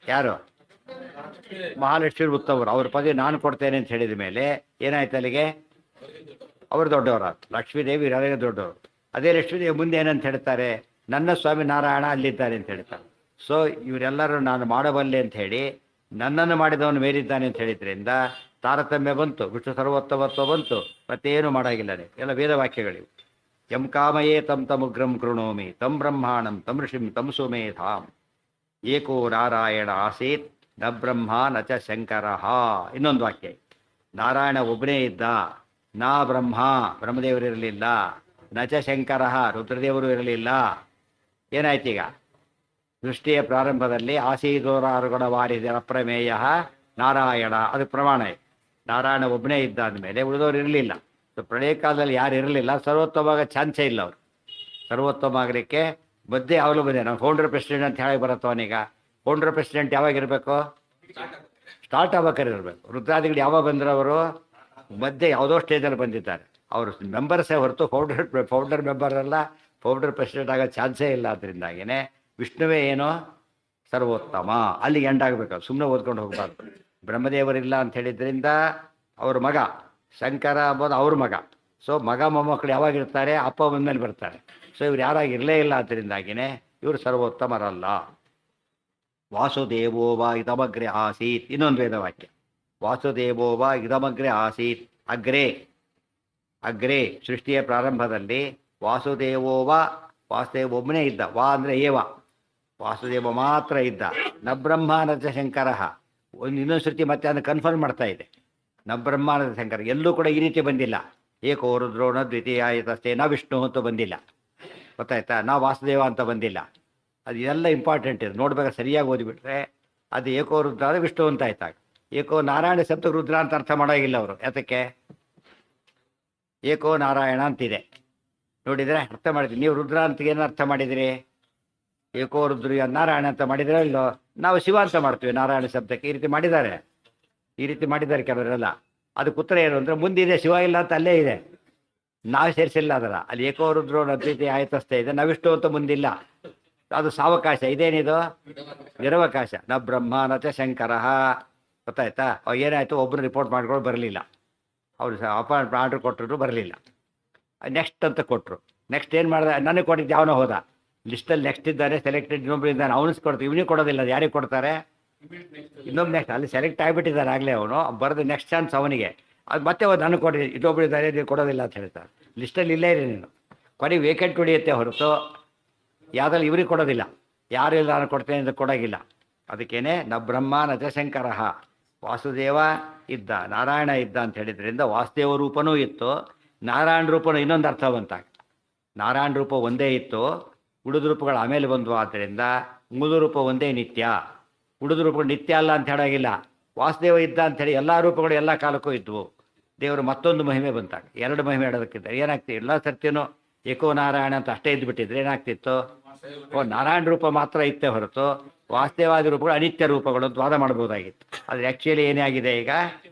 ಯಾರು? ಮಹಾಲಕ್ಷ್ಮಿ ಉತ್ತಮರು. ಅವ್ರ ಪದವಿ ನಾನು ಕೊಡ್ತೇನೆ ಅಂತ ಹೇಳಿದ ಮೇಲೆ ಏನಾಯ್ತು ಅಲ್ಲಿಗೆ? ಅವರು ದೊಡ್ಡವರು. ಲಕ್ಷ್ಮೀದೇವಿ ಇರೋದೇ ದೊಡ್ಡವರು. ಅದೇ ಲಕ್ಷ್ಮೀದೇವಿ ಮುಂದೆ ಏನಂತ ಹೇಳ್ತಾರೆ? ನನ್ನ ಸ್ವಾಮಿ ನಾರಾಯಣ ಅಲ್ಲಿದ್ದಾರೆ ಅಂತ ಹೇಳ್ತಾರೆ. ಸೊ ಇವರೆಲ್ಲರೂ ನಾನು ಮಾಡಬಲ್ಲೆ ಅಂತ ಹೇಳಿ ನನ್ನನ್ನು ಮಾಡಿದವನು ಮೇಲಿದ್ದಾನೆ ಅಂತ ಹೇಳಿದ್ರಿಂದ ತಾರತಮ್ಯ ಬಂತು, ವಿಷ್ಣು ಸರ್ವೋತ್ತಮತ್ವ ಬಂತು. ಮತ್ತೇನು ಮಾಡೋಂಗಿಲ್ಲ. ಎಲ್ಲ ವೇದವಾಕ್ಯಗಳಿವು. ಯಂ ಕಾಮಯೇ ತಮ್ ತಮುಗ್ರಂ ಕೃಣೋಮಿ ತಂ ಬ್ರಹ್ಮಾಣಂ ತಂ ಋಷಿಂ ತಂ ಸುಮೇಧಾಂ ಏಕೋ ನಾರಾಯಣ ಆಸೀತ್ ನ ಬ್ರಹ್ಮ ನ ಚ ಶಂಕರ. ಇನ್ನೊಂದು ವಾಕ್ಯ, ನಾರಾಯಣ ಒಬ್ಬನೇ ಇದ್ದ, ನಾ ಬ್ರಹ್ಮ ಬ್ರಹ್ಮದೇವರಿರಲಿಲ್ಲ, ನ ಚ ಶಂಕರ ರುದ್ರದೇವರು ಇರಲಿಲ್ಲ. ಏನಾಯ್ತು ಈಗ? ಸೃಷ್ಟಿಯ ಪ್ರಾರಂಭದಲ್ಲಿ ಆಸೀದೋರಾರುಗಣ ವಾರಿದ ಅಪ್ರಮೇಯ ನಾರಾಯಣ, ಅದು ಪ್ರಮಾಣ. ನಾರಾಯಣ ಒಬ್ಬನೇ ಇದ್ದ ಅಂದಮೇಲೆ ಉಳಿದವರು ಇರಲಿಲ್ಲ. ಪ್ರಳಯ ಕಾಲದಲ್ಲಿ ಯಾರು ಇರಲಿಲ್ಲ. ಸರ್ವೋತ್ತಮ ಆಗ ಚಾನ್ಸೇ ಇಲ್ಲ ಅವರು. ಸರ್ವೋತ್ತಮ ಆಗಲಿಕ್ಕೆ ಮಧ್ಯೆ ಯಾವಾಗಲೂ ಬಂದೆ. ನಾವು ಫೌಂಡರ್ ಪ್ರೆಸಿಡೆಂಟ್ ಅಂತ ಹೇಳಿ ಬರುತ್ತೋ ಅವನೀಗ. ಫೌಂಡರ್ ಪ್ರೆಸಿಡೆಂಟ್ ಯಾವಾಗ ಇರಬೇಕು? ಸ್ಟಾರ್ಟ್ ಆಗ್ಬೇಕಾದ್ರೆ ಇರಬೇಕು. ರುದ್ರಾದಿಗಳು ಯಾವಾಗ ಬಂದರು? ಅವರು ಮಧ್ಯೆ ಯಾವುದೋ ಸ್ಟೇಜಲ್ಲಿ ಬಂದಿದ್ದಾರೆ. ಅವರು ಮೆಂಬರ್ಸೇ ಹೊರತು ಫೌಂಡರ್ ಮೆಂಬರ್ ಅಲ್ಲ. ಫೌಂಡರ್ ಪ್ರೆಸಿಡೆಂಟ್ ಆಗೋ ಚಾನ್ಸೇ ಇಲ್ಲ. ಅದರಿಂದಾಗಿಯೇ ವಿಷ್ಣುವೇ ಏನೋ ಸರ್ವೋತ್ತಮ. ಅಲ್ಲಿಗೆ ಎಂಡ್ ಆಗಬೇಕು. ಸುಮ್ಮನೆ ಓದ್ಕೊಂಡು ಹೋಗಬಾರ್ದು. ಬ್ರಹ್ಮದೇವರಿಲ್ಲ ಅಂತ ಹೇಳಿದ್ರಿಂದ ಅವ್ರ ಮಗ ಶಂಕರ ಅಂಬೋದು ಅವ್ರ ಮಗ. ಸೊ ಮಗ ಮೊಮ್ಮಕ್ಕಳು ಯಾವಾಗಿರ್ತಾರೆ? ಅಪ್ಪ ಬಂದಮೇಲೆ ಬರ್ತಾರೆ. ಸೊ ಇವ್ರು ಯಾರಾಗಿರಲೇ ಇಲ್ಲ. ಅದರಿಂದಾಗಿಯೇ ಇವರು ಸರ್ವೋತ್ತಮರಲ್ಲ. ವಾಸುದೇವೋ ವಾ ಇದಮಗ್ರೆ ಆಸೀತ್. ಇನ್ನೊಂದು ವೇದವಾಕ್ಯ, ವಾಸುದೇವೋ ವಾ ಇದಮಗ್ರೆ ಆಸೀತ್. ಅಗ್ರೆ ಸೃಷ್ಟಿಯ ಪ್ರಾರಂಭದಲ್ಲಿ ವಾಸುದೇವೋ ವಾ, ವಾಸುದೇವ ಒಬ್ಬನೇ ಇದ್ದ. ವಾ ಅಂದರೆ ಏವ, ವಾಸುದೇವ ಮಾತ್ರ ಇದ್ದ. ನ ಬ್ರಹ್ಮಾನಂದ ಶಂಕರ. ಇನ್ನೊಂದು ಶ್ರುತಿ ಮತ್ತೆ ಅದನ್ನು ಕನ್ಫರ್ಮ್ ಮಾಡ್ತಾ ಇದೆ. ನ ಬ್ರಹ್ಮಾನಂದ ಶಂಕರ. ಎಲ್ಲೂ ಕೂಡ ಈ ರೀತಿ ಬಂದಿಲ್ಲ. ಏಕೋ ರುದ್ರೋಣ ದ್ವಿತೀಯಾಯತಸ್ಥೆ ನ ವಿಷ್ಣು ಅಂತ ಬಂದಿಲ್ಲ. ಗೊತ್ತಾಯ್ತಾ? ನಾ ವಾಸುದೇವ ಅಂತ ಬಂದಿಲ್ಲ. ಅದು ಎಲ್ಲ ಇಂಪಾರ್ಟೆಂಟ್ ಇದೆ. ನೋಡ್ಬೇಕಾದ್ರೆ ಸರಿಯಾಗಿ ಓದಿಬಿಟ್ರೆ ಅದು ಏಕೋ ರುದ್ರ ಆದರೆ ವಿಷ್ಣು ಅಂತ ಆಯ್ತಾಗ. ಏಕೋ ನಾರಾಯಣ ಶಬ್ದ ರುದ್ರ ಅಂತ ಅರ್ಥ ಮಾಡೋಂಗಿಲ್ಲ ಅವರು. ಯಾತಕ್ಕೆ? ಏಕೋ ನಾರಾಯಣ ಅಂತಿದೆ. ನೋಡಿದರೆ ಅರ್ಥ ಮಾಡಿದ್ರಿ. ನೀವು ರುದ್ರ ಅಂತ ಏನು ಅರ್ಥ ಮಾಡಿದಿರಿ? ಏಕೋ ರುದ್ರ ನಾರಾಯಣ ಅಂತ ಮಾಡಿದ್ರೆ ಇಲ್ಲೋ? ನಾವು ಶಿವ ಅಂತ ಮಾಡ್ತೀವಿ ನಾರಾಯಣ ಶಬ್ದಕ್ಕೆ. ಈ ರೀತಿ ಮಾಡಿದ್ದಾರೆ, ಈ ರೀತಿ ಮಾಡಿದ್ದಾರೆ ಕೆಲವರೆಲ್ಲ. ಅದಕ್ಕೆ ಉತ್ತರ ಏನು ಅಂದರೆ, ಮುಂದಿದೆ ಶಿವ ಇಲ್ಲ ಅಂತ ಅಲ್ಲೇ ಇದೆ, ನಾವು ಸೇರಿಸಿಲ್ಲ ಅದರ. ಅಲ್ಲಿ ಏಕೋ ರುದ್ರೋ ನದ್ವಿತೀಯ ಆಯತಸ್ಥೆ ಇದೆ, ನಾವಿಷ್ಟು ಅಂತ ಮುಂದಿಲ್ಲ. ಅದು ಸಾವಕಾಶ. ಇದೇನಿದು? ನಿರವಕಾಶ. ನ ಬ್ರಹ್ಮ ನ ಚ ಶಂಕರ. ಗೊತ್ತಾಯ್ತಾ? ಅವಾಗ ಏನಾಯಿತು? ಒಬ್ಬರು ರಿಪೋರ್ಟ್ ಮಾಡ್ಕೊಂಡು ಬರಲಿಲ್ಲ. ಅವರು ಅಪಾಯಿಂಟ್ ಆರ್ಡ್ರ್ ಕೊಟ್ಟರು, ಬರಲಿಲ್ಲ. ನೆಕ್ಸ್ಟ್ ಅಂತ ಕೊಟ್ಟರು. ನೆಕ್ಸ್ಟ್ ಏನು ಮಾಡಿದೆ? ನನಗೆ ಕೊಟ್ಟಿದ್ದು ಯಾವನೋ ಹೋದ. ಲಿಸ್ಟಲ್ಲಿ ನೆಕ್ಸ್ಟ್ ಇದ್ದಾನೆ, ಸೆಲೆಕ್ಟೆಡ್ ಇನ್ನೊಬ್ರು ಇದ್ದಾನೆ, ಅವನಿಗೆ ಕೊಡ್ತೀವಿ. ಇವನಿಗೆ ಕೊಡೋದಿಲ್ಲ. ಯಾರಿಗೆ ಕೊಡ್ತಾರೆ? ಇನ್ನೊಬ್ಬ ನೆಕ್ಸ್ಟ್ ಅಲ್ಲಿ ಸೆಲೆಕ್ಟ್ ಆಗಿಬಿಟ್ಟಿದ್ದಾರೆ ಆಗಲೇ. ಅವನು ಬರೆದು ನೆಕ್ಸ್ಟ್ ಚಾನ್ಸ್ ಅವನಿಗೆ. ಅದು ಮತ್ತೆ ನನಗೆ ಕೊಡಿ, ಇನ್ನೊಬ್ರು ಇದ್ದಾರೆ, ನೀವು ಕೊಡೋದಿಲ್ಲ ಅಂತ ಹೇಳ್ತಾರೆ. ಲಿಸ್ಟಲ್ಲಿ ಇಲ್ಲೇ ಇದೆ ನೀನು. ಕೊನೆಗೆ ವೇಕೆಂಟ್ ಉಳಿಯುತ್ತೆ ಹೊರತು ಯಾವುದ್ರಲ್ಲಿ ಇವ್ರಿಗೆ ಕೊಡೋದಿಲ್ಲ. ಯಾರು ಇಲ್ಲ ನಾನು ಕೊಡ್ತೇನೆ ಅಂತ ಕೊಡೋಗಿಲ್ಲ. ಅದಕ್ಕೇನೆ ನ ಬ್ರಹ್ಮ ನ ಚ ಶಂಕರ. ವಾಸುದೇವ ಇದ್ದ, ನಾರಾಯಣ ಇದ್ದ ಅಂತ ಹೇಳಿದ್ರಿಂದ ವಾಸುದೇವ ರೂಪನೂ ಇತ್ತು, ನಾರಾಯಣ ರೂಪನೂ. ಇನ್ನೊಂದು ಅರ್ಥ ಬಂತಾಗ, ನಾರಾಯಣ ರೂಪ ಒಂದೇ ಇತ್ತು, ಉಳಿದ ರೂಪಗಳು ಆಮೇಲೆ ಬಂದವು. ಆದ್ದರಿಂದ ಮೂಲ ರೂಪ ಒಂದೇ ನಿತ್ಯ, ಉಳಿದ ರೂಪಗಳು ನಿತ್ಯ ಅಲ್ಲ ಅಂತ ಹೇಳೋಗಿಲ್ಲ. ವಾಸುದೇವ ಇದ್ದ ಅಂಥೇಳಿ ಎಲ್ಲ ರೂಪಗಳು ಎಲ್ಲ ಕಾಲಕ್ಕೂ ಇದ್ವು. ದೇವರು ಮತ್ತೊಂದು ಮಹಿಮೆ ಬಂತಾಗ ಎರಡು ಮಹಿಮೆ ಹೇಳೋದಕ್ಕಿಂತ ಏನಾಗ್ತಿತ್ತು? ಎಲ್ಲ ಸರ್ತಿನೂ ಏಕೋ ನಾರಾಯಣ ಅಂತ ಅಷ್ಟೇ ಇದ್ದುಬಿಟ್ಟಿದ್ರೆ ಏನಾಗ್ತಿತ್ತು? ನಾರಾಯಣ ರೂಪ ಮಾತ್ರ ಇತ್ತೇ ಹೊರತು ವಾಸ್ತವಾದಿ ರೂಪಗಳು ಅನಿತ್ಯ ರೂಪಗಳು ಅಂತ ವಾದ ಮಾಡ್ಬೋದಾಗಿತ್ತು. ಆದರೆ ಆ್ಯಕ್ಚುಲಿ ಏನೇ ಆಗಿದೆ ಈಗ?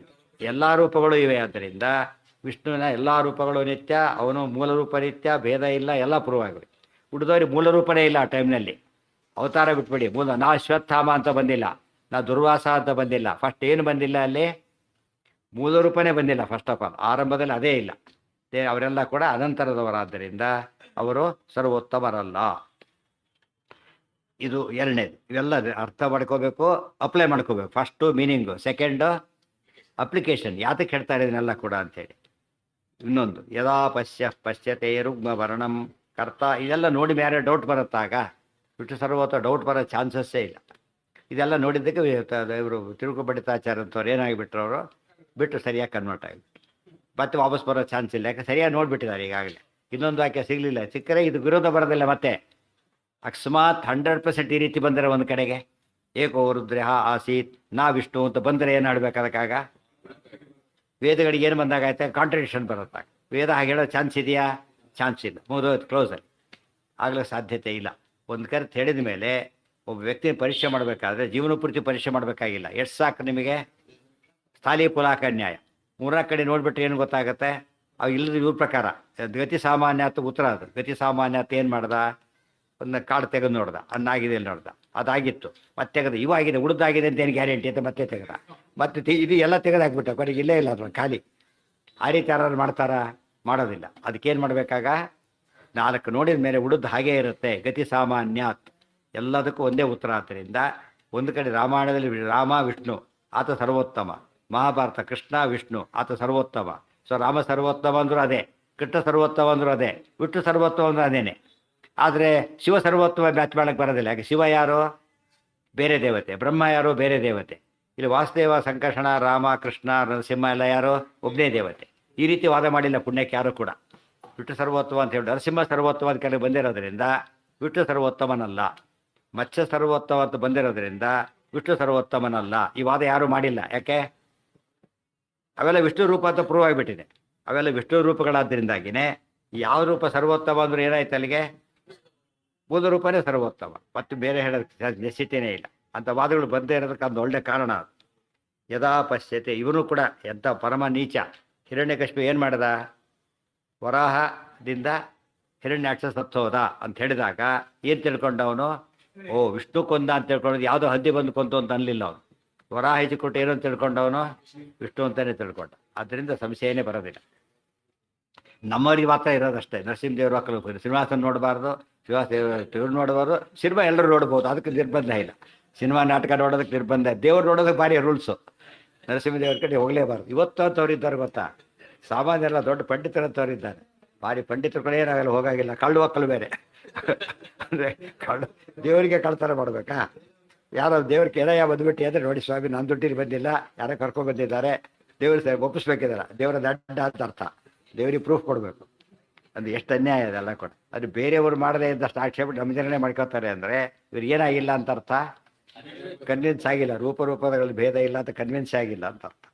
ಎಲ್ಲ ರೂಪಗಳು ಇವೆ. ಆದ್ದರಿಂದ ವಿಷ್ಣುವಿನ ಎಲ್ಲ ರೂಪಗಳು ನಿತ್ಯ, ಅವನು ಮೂಲ ರೂಪ ನಿತ್ಯ, ಭೇದ ಇಲ್ಲ, ಎಲ್ಲ ಪ್ರೂವ್ ಆಗಿವೆ. ಉಳಿದವ್ರಿಗೆ ಮೂಲ ರೂಪನೇ ಇಲ್ಲ ಆ ಟೈಮ್ನಲ್ಲಿ. ಅವತಾರ ಬಿಟ್ಬಿಡಿ. ನಾ ಅಶ್ವತ್ಥಾಮ ಅಂತ ಬಂದಿಲ್ಲ, ನಾ ದುರ್ವಾಸ ಅಂತ ಬಂದಿಲ್ಲ. ಫಸ್ಟ್ ಏನು ಬಂದಿಲ್ಲ ಅಲ್ಲಿ? ಮೂಲ ರೂಪನೇ ಬಂದಿಲ್ಲ. ಫಸ್ಟ್ ಆಫ್ ಆಲ್ ಆರಂಭದಲ್ಲಿ ಅದೇ ಇಲ್ಲ. ಅವರೆಲ್ಲ ಕೂಡ ಅನಂತರದವರಾದ್ದರಿಂದ ಅವರು ಸರ್ವೋತ್ತಮರಲ್ಲ. ಇದು ಎರಡನೇದು. ಇವೆಲ್ಲ ಅರ್ಥ ಮಾಡ್ಕೋಬೇಕು, ಅಪ್ಲೈ ಮಾಡ್ಕೋಬೇಕು. ಫಸ್ಟು ಮೀನಿಂಗು, ಸೆಕೆಂಡು ಅಪ್ಲಿಕೇಶನ್, ಯಾತಕ್ಕೆ ಹೇಳ್ತಾ ಇದನ್ನೆಲ್ಲ ಕೂಡ ಅಂಥೇಳಿ. ಇನ್ನೊಂದು ಯದಾ ಪಶ್ಯತೆ ರುಗ್ಮ ವರ್ಣಂ ಕರ್ತ, ಇದೆಲ್ಲ ನೋಡಿ ಬೇರೆ ಡೌಟ್ ಬರುತ್ತಾಗ ಬಿಟ್ಟು ಸರ್ವತ ಡೌಟ್ ಬರೋ ಚಾನ್ಸಸ್ಸೇ ಇಲ್ಲ. ಇದೆಲ್ಲ ನೋಡಿದ್ದಕ್ಕೆ ಇವರು ತಿರುಗುಬಡಿತಾಚಾರ್ಯ ಅಂತವ್ರು ಏನಾಗಿಬಿಟ್ರು, ಅವರು ಬಿಟ್ಟು ಸರಿಯಾಗಿ ಕನ್ವರ್ಟ್ ಆಗಿಬಿಟ್ಟು ಮತ್ತೆ ವಾಪಸ್ ಬರೋ ಚಾನ್ಸ್ ಇಲ್ಲ. ಯಾಕೆ ಸರಿಯಾಗಿ ನೋಡಿಬಿಟ್ಟಿದ್ದಾರೆ ಈಗಾಗಲೇ. ಇನ್ನೊಂದು ವಾಕ್ಯ ಸಿಗಲಿಲ್ಲ, ಸಿಕ್ಕರೆ ಇದು ವಿರೋಧ ಬರೋದಿಲ್ಲ. ಮತ್ತೆ ಅಕಸ್ಮಾತ್ 100% ಈ ರೀತಿ ಬಂದರೆ ಒಂದು ಕಡೆಗೆ ಏಕೋ ರುದ್ರಃ ಆಸೀತ್ ನಾ ವಿಷ್ಣು ಅಂತ ಬಂದರೆ ಏನು ಆಡ್ಬೇಕು ಅದಕ್ಕಾಗ? ವೇದಗಳಿಗೆ ಏನು ಬಂದಾಗೈತೆ, ಕಾಂಟ್ರಡಿಕ್ಷನ್ ಬರುತ್ತಾಗ. ವೇದ ಹಾಗೆ ಹೇಳೋ ಚಾನ್ಸ್ ಇದೆಯಾ? ಚಾನ್ಸ್ ಇಲ್ಲ, ಮುಗಿದೋಯ್ತು, ಕ್ಲೋಸಲ್ಲಿ. ಆಗಲೂ ಸಾಧ್ಯತೆ ಇಲ್ಲ. ಒಂದು ಕರೆ ಹೇಳಿದ ಮೇಲೆ ಒಬ್ಬ ವ್ಯಕ್ತಿನ ಪರೀಕ್ಷೆ ಮಾಡಬೇಕಾದ್ರೆ ಜೀವನ ಪೂರ್ತಿ ಪರೀಕ್ಷೆ ಮಾಡಬೇಕಾಗಿಲ್ಲ. ಎಷ್ಟು ಸಾಕು ನಿಮಗೆ? ಸ್ಥಾಲಿ ಪುಲಾಕ ನ್ಯಾಯ 3 ಕಡೆ ನೋಡಿಬಿಟ್ರೆ ಏನು ಗೊತ್ತಾಗುತ್ತೆ? ಅವು ಇಲ್ಲದ ಇವ್ರ ಪ್ರಕಾರ ಗತಿ ಸಾಮಾನ್ಯ ಅಂತ ಉತ್ತರ. ಅದು ಗತಿ ಸಾಮಾನ್ಯ ಅಂತ ಏನು ಮಾಡ್ದ, ಒಂದು ಕಾರ್ಡ್ ತೆಗೆದು ನೋಡ್ದ, ಅನ್ನಾಗಿದೆ ಇಲ್ಲಿ ನೋಡ್ದ, ಅದಾಗಿತ್ತು, ಮತ್ತೆ ತೆಗೆದು ಇವಾಗಿದೆ, ಉಳಿದಾಗಿದೆ ಅಂತ ಏನು ಗ್ಯಾರಂಟಿ ಅಂತ ಮತ್ತೆ ತೆಗೆದ, ಮತ್ತೆ ಇದು ಎಲ್ಲ ತೆಗೆದಾಕ್ಬಿಟ್ಟ, ಕೊನೆಗೆ ಇಲ್ಲೇ ಇಲ್ಲ ಅದು ಖಾಲಿ. ಆ ರೀತಿ ಯಾರು ಮಾಡ್ತಾರಾ? ಮಾಡೋದಿಲ್ಲ. ಅದಕ್ಕೇನು ಮಾಡಬೇಕಾಗ 4 ನೋಡಿದ ಮೇಲೆ ಉಳಿದು ಹಾಗೇ ಇರುತ್ತೆ. ಗತಿ ಸಾಮಾನ್ಯಾತ್, ಎಲ್ಲದಕ್ಕೂ ಒಂದೇ ಉತ್ತರ. ಆದ್ದರಿಂದ ಒಂದು ಕಡೆ ರಾಮಾಯಣದಲ್ಲಿ ರಾಮ ವಿಷ್ಣು ಆತ ಸರ್ವೋತ್ತಮ, ಮಹಾಭಾರತ ಕೃಷ್ಣ ವಿಷ್ಣು ಆತ ಸರ್ವೋತ್ತಮ. ಸೊ ರಾಮ ಸರ್ವೋತ್ತಮ ಅಂದರೂ ಅದೇ, ಕೃಷ್ಣ ಸರ್ವೋತ್ತಮ ಅಂದರೂ ಅದೇ, ವಿಷ್ಣು ಸರ್ವೋತ್ತಮ ಅಂದರೂ ಅದೇನೆ. ಆದರೆ ಶಿವ ಸರ್ವೋತ್ತಮ ಮ್ಯಾಚ್ ಮಾಡೋಕ್ಕೆ ಬರೋದಿಲ್ಲ. ಯಾಕೆ? ಶಿವ ಯಾರು? ಬೇರೆ ದೇವತೆ. ಬ್ರಹ್ಮ ಯಾರು? ಬೇರೆ ದೇವತೆ. ಇಲ್ಲಿ ವಾಸುದೇವ, ಸಂಕರ್ಷಣ, ರಾಮ, ಕೃಷ್ಣ, ನರಸಿಂಹ ಎಲ್ಲ ಯಾರು? ಒಬ್ಬನೇ ದೇವತೆ. ಈ ರೀತಿ ವಾದ ಮಾಡಿಲ್ಲ ಪುಣ್ಯಕ್ಕೆ ಯಾರು ಕೂಡ. ವಿಷ್ಣು ಸರ್ವೋತ್ತಮ ಅಂತ ಹೇಳಿ ನರಸಿಂಹ ಸರ್ವೋತ್ತಮ ಅಂತ ಕೆಳಗೆ ಬಂದಿರೋದ್ರಿಂದ ವಿಷ್ಣು ಸರ್ವೋತ್ತಮನಲ್ಲ. ಮತ್ಸ್ಯ ಸರ್ವೋತ್ತಮ ಅಂತ ಬಂದಿರೋದ್ರಿಂದ ವಿಷ್ಣು ಸರ್ವೋತ್ತಮನಲ್ಲ. ಈ ವಾದ ಯಾರೂ ಮಾಡಿಲ್ಲ. ಯಾಕೆ? ಅವೆಲ್ಲ ವಿಷ್ಣು ರೂಪ ಅಂತ ಪ್ರೂವ್ ಆಗಿಬಿಟ್ಟಿದೆ. ಅವೆಲ್ಲ ವಿಷ್ಣು ರೂಪಗಳಾದ್ದರಿಂದಾಗಿನೇ ಯಾವ ರೂಪ ಸರ್ವೋತ್ತಮ ಅಂದ್ರೆ ಏನಾಯ್ತು ಅಲ್ಲಿಗೆ? ಮೂಲ ರೂಪನೇ ಸರ್ವೋತ್ತಮ, ಮತ್ತು ಬೇರೆ ಹೇಳೋದಕ್ಕೆ ನೆಸಿಟಿನೇ ಇಲ್ಲ. ಅಂಥ ವಾದಗಳು ಬಂದೇ ಇರೋದಕ್ಕೆ ಒಂದು ಒಳ್ಳೆ ಕಾರಣ ಅದು. ಯದಾ ಪಶ್ಯತೆ, ಇವನು ಕೂಡ ಎಂಥ ಪರಮ ನೀಚ. ಹಿರಣ್ಯಕಶಿಪು ಏನು ಮಾಡ್ದ? ವರಾಹದಿಂದ ಹಿರಣ್ಯಾಕ್ಷ ಸತ್ತೋದ ಅಂತ ಹೇಳಿದಾಗ ಏನು ತಿಳ್ಕೊಂಡವನು? ಓ ವಿಷ್ಣು ಕೊಂದ ಅಂತ ತಿಳ್ಕೊಂಡದ್ದು, ಯಾವುದೋ ಹದ್ದಿ ಬಂದು ಕೊಂತು ಅಂತ ಅನ್ನಲಿಲ್ಲ ಅವನು. ವರಾಹ ಕೊಟ್ಟು ಏನು ಅಂತ ತಿಳ್ಕೊಂಡವನು? ವಿಷ್ಣು ಅಂತಲೇ ತಿಳ್ಕೊಂಡ. ಆದ್ದರಿಂದ ಸಂಶಯನೇ ಬರೋದಿಲ್ಲ. ನಮ್ಮವ್ರಿಗೆ ಮಾತ್ರ ಇರೋದಷ್ಟೇ. ನರಸಿಂಹದೇವರು ಮಕ್ಕಳು ಶ್ರೀನಿವಾಸನ ನೋಡಬಾರ್ದು, ಶ್ರೀನಿವಾಸ ನೋಡಬಾರ್ದು. ಸಿನಿಮಾ ಎಲ್ಲರೂ ನೋಡ್ಬೋದು, ಅದಕ್ಕೆ ನಿರ್ಬಂಧ ಇಲ್ಲ. ಸಿನಿಮಾ ನಾಟಕ ನೋಡೋದಕ್ಕೆ ನಿರ್ಬಂಧ. ದೇವ್ರು ನೋಡೋದಕ್ಕೆ ಭಾರಿ ರೂಲ್ಸು. ನರಸಿಂಹದೇವ್ರ ಕಡೆ ಹೋಗಲೇಬಾರ್ದು. ಇವತ್ತು ಅಂತವ್ರಿದ್ದಾರೆ ಗೊತ್ತಾ, ಸಾಮಾನ್ಯರೆಲ್ಲ ದೊಡ್ಡ ಪಂಡಿತರಂತವ್ರಿದ್ದಾರೆ. ಭಾರಿ ಪಂಡಿತರು ಕಡೆ ಏನಾಗಲ್ಲ, ಹೋಗಾಗಿಲ್ಲ. ಕಳ್ಳು ಮಕ್ಕಳು ಬೇರೆ ಅಂದರೆ ದೇವರಿಗೆ ಕಳ್ತನ ಮಾಡಬೇಕಾ? ಯಾರೋ ದೇವ್ರಿಗೆ ಏನಯ್ಯ ಬಂದುಬಿಟ್ಟು ಅಂದರೆ, ನೋಡಿ ಸ್ವಾಮಿ ನಾನು ದುಡ್ಡಿಗೆ ಬಂದಿಲ್ಲ, ಯಾರೋ ಕರ್ಕೊಂಡು ಬಂದಿದ್ದಾರೆ, ದೇವ್ರ ಒಪ್ಪಿಸ್ಬೇಕಿದ್ದಾರೆ, ದೇವರ ದಡ್ಡ ಅಂತ ಅರ್ಥ. ದೇವರಿಗೆ ಪ್ರೂಫ್ ಕೊಡಬೇಕು. ಅದು ಎಷ್ಟು ಅನ್ಯಾಯ ಅದೆಲ್ಲ ಕೂಡ. ಅದು ಬೇರೆಯವರು ಮಾಡದೇ ಇದ್ದಷ್ಟು ಆಕ್ಷೇಪ ನಮ್ಮ ಜನನೇ ಮಾಡ್ಕೋತಾರೆ ಅಂದರೆ ಇವ್ರಿಗೆ ಏನಾಗಿಲ್ಲ ಅಂತ ಅರ್ಥ, ಕನ್ವಿನ್ಸ್ ಆಗಿಲ್ಲ. ರೂಪಗಳಲ್ಲಿ ಭೇದ ಇಲ್ಲ ಅಂತ ಕನ್ವಿನ್ಸ್ ಆಗಿಲ್ಲ ಅಂತ ಅರ್ಥ.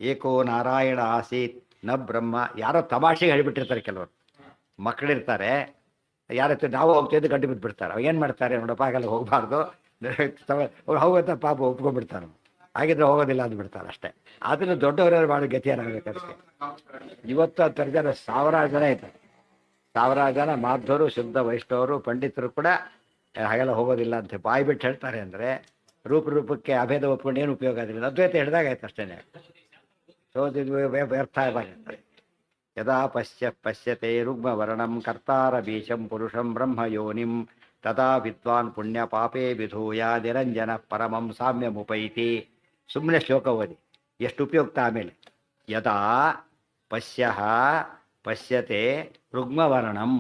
ಏಕೋ ನಾರಾಯಣ ಆಸೀತ್ ನ ಬ್ರಹ್ಮ. ಯಾರೋ ತಮಾಷೆಗೆ ಹೇಳಿಬಿಟ್ಟಿರ್ತಾರೆ ಕೆಲವರು. ಮಕ್ಕಳಿರ್ತಾರೆ, ಯಾರತ್ತೆ ನಾವು ಹೋಗ್ತಿದ್ದು ಗಂಟು ಬಿದ್ದುಬಿಡ್ತಾರೆ. ಅವಾಗ ಏನು ಮಾಡ್ತಾರೆ? ನೋಡಪ್ಪ ಹಾಗೆಲ್ಲ ಹೋಗಬಾರ್ದು, ಹೋಗುತ್ತಾ ಪಾಪ ಒಪ್ಕೊಂಡ್ಬಿಡ್ತಾರೆ. ಹಾಗಿದ್ರೆ ಹೋಗೋದಿಲ್ಲ ಅಂದ್ಬಿಡ್ತಾರೆ ಅಷ್ಟೇ. ಅದನ್ನು ದೊಡ್ಡವರೆಲ್ಲ ಮಾಡೋ ಗತಿ ಏನಾಗಬೇಕು ಅದಕ್ಕೆ? ಇವತ್ತು ಅಂತಾರೆ ಜನ ಸಾವಿರಾರು ಜನ ಇದ್ದಾರೆ. ಸಾವಿರಾರು ಜನ ಮಾಧ್ವರು, ಶುದ್ಧ ವೈಷ್ಣವರು, ಪಂಡಿತರು ಕೂಡ ಹಾಗೆಲ್ಲ ಹೋಗೋದಿಲ್ಲ ಅಂತ ಬಾಯಿ ಬಿಟ್ಟು ಹೇಳ್ತಾರೆ. ಅಂದರೆ ರೂಪಕ್ಕೆ ಅಭೇದ ಒಪ್ಕೊಂಡು ಏನು ಉಪಯೋಗ ಆಗಿಲ್ಲ. ಅದ್ವೈತ ಹಿಡ್ದಾಗಾಯ್ತು ಅಷ್ಟೇ. ವ್ಯರ್ಥ ಆಗಿರ್ತಾರೆ. ಯದಾ ಪಶ್ಯತೆ ರುಗ್ಮ ವರ್ಣಂ ಕರ್ತಾರ ಬೀಜಂ ಪುರುಷಂ ಬ್ರಹ್ಮ ಯೋನಿಂ ತದಾ ವಿದ್ವಾನ್ ಪುಣ್ಯ ಪಾಪೇ ವಿಧೂಯ ನಿರಂಜನ ಪರಮಂ ಸಾಮ್ಯಮುಪೈತಿ. ಸುಮ್ಮನೆ ಶ್ಲೋಕ ಓದಿ, ಎಷ್ಟು ಉಪಯುಕ್ತ. ಆಮೇಲೆ ಯದಾ ಪಶ್ಯತೆ ರುಗ್ಮವರ್ಣಂ,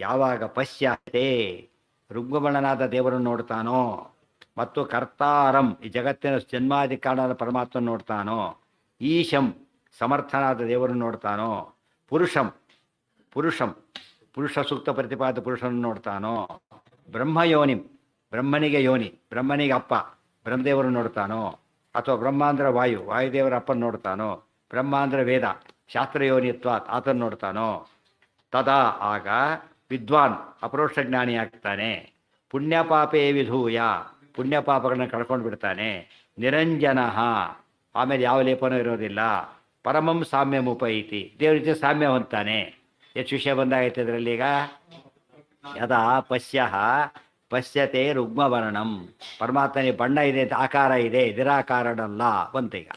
ಯಾವಾಗ ಪಶ್ಯತೆ ರುಗ್ಮವರ್ಣನಾದ ದೇವರನ್ನು ನೋಡ್ತಾನೋ, ಮತ್ತು ಕರ್ತಾರಂ ಈ ಜಗತ್ತಿನ ಜನ್ಮಾದಿ ಕಾರಣದ ಪರಮಾತ್ಮ ನೋಡ್ತಾನೋ, ಈಶಂ ಸಮರ್ಥನಾದ ದೇವರನ್ನು ನೋಡ್ತಾನೋ, ಪುರುಷ ಸೂಕ್ತ ಪ್ರತಿಪಾದ ಪುರುಷನನ್ನು ನೋಡ್ತಾನೋ, ಬ್ರಹ್ಮಯೋನಿಂ ಬ್ರಹ್ಮನಿಗೆ ಯೋನಿ, ಬ್ರಹ್ಮನಿಗೆ ಅಪ್ಪ ಬ್ರಹ್ಮದೇವರನ್ನು ನೋಡ್ತಾನೋ, ಅಥವಾ ಬ್ರಹ್ಮಾಂಧ್ರ ವಾಯುದೇವರ ಅಪ್ಪನ ನೋಡ್ತಾನೋ, ಬ್ರಹ್ಮಾಂಧ್ರ ವೇದ ಶಾಸ್ತ್ರಯೋನಿತ್ವಾತ್ ಆತನ್ನು ನೋಡ್ತಾನೋ, ತದಾ ಆಗ ವಿದ್ವಾನ್ ಅಪರೋಕ್ಷ ಜ್ಞಾನಿ ಆಗ್ತಾನೆ. ಪುಣ್ಯ ಪಾಪೇ ವಿಧೂಯ ಪುಣ್ಯ ಪಾಪಗಳನ್ನ ಕಳ್ಕೊಂಡು ಬಿಡ್ತಾನೆ. ನಿರಂಜನ ಆಮೇಲೆ ಯಾವ ಲೇಪನೂ ಇರೋದಿಲ್ಲ. ಪರಮಂ ಸಾಮ್ಯಮುಪೈತಿ ದೇವ್ರ ಜೊತೆ ಸಾಮ್ಯ ಹೊಂತಾನೆ. ಎಷ್ಟು ವಿಷಯ ಬಂದಾಗೈತೆ ಇದರಲ್ಲಿ ಈಗ. ಯದಾ ಪಶ್ಯತೆ ರುಗ್ಮವರ್ಣಂ, ಪರಮಾತ್ಮನಿಗೆ ಬಣ್ಣ ಇದೆ ಅಂತ ಆಕಾರ ಇದೆ, ನಿರಾಕಾರನಲ್ಲ ಬಂತೀಗ.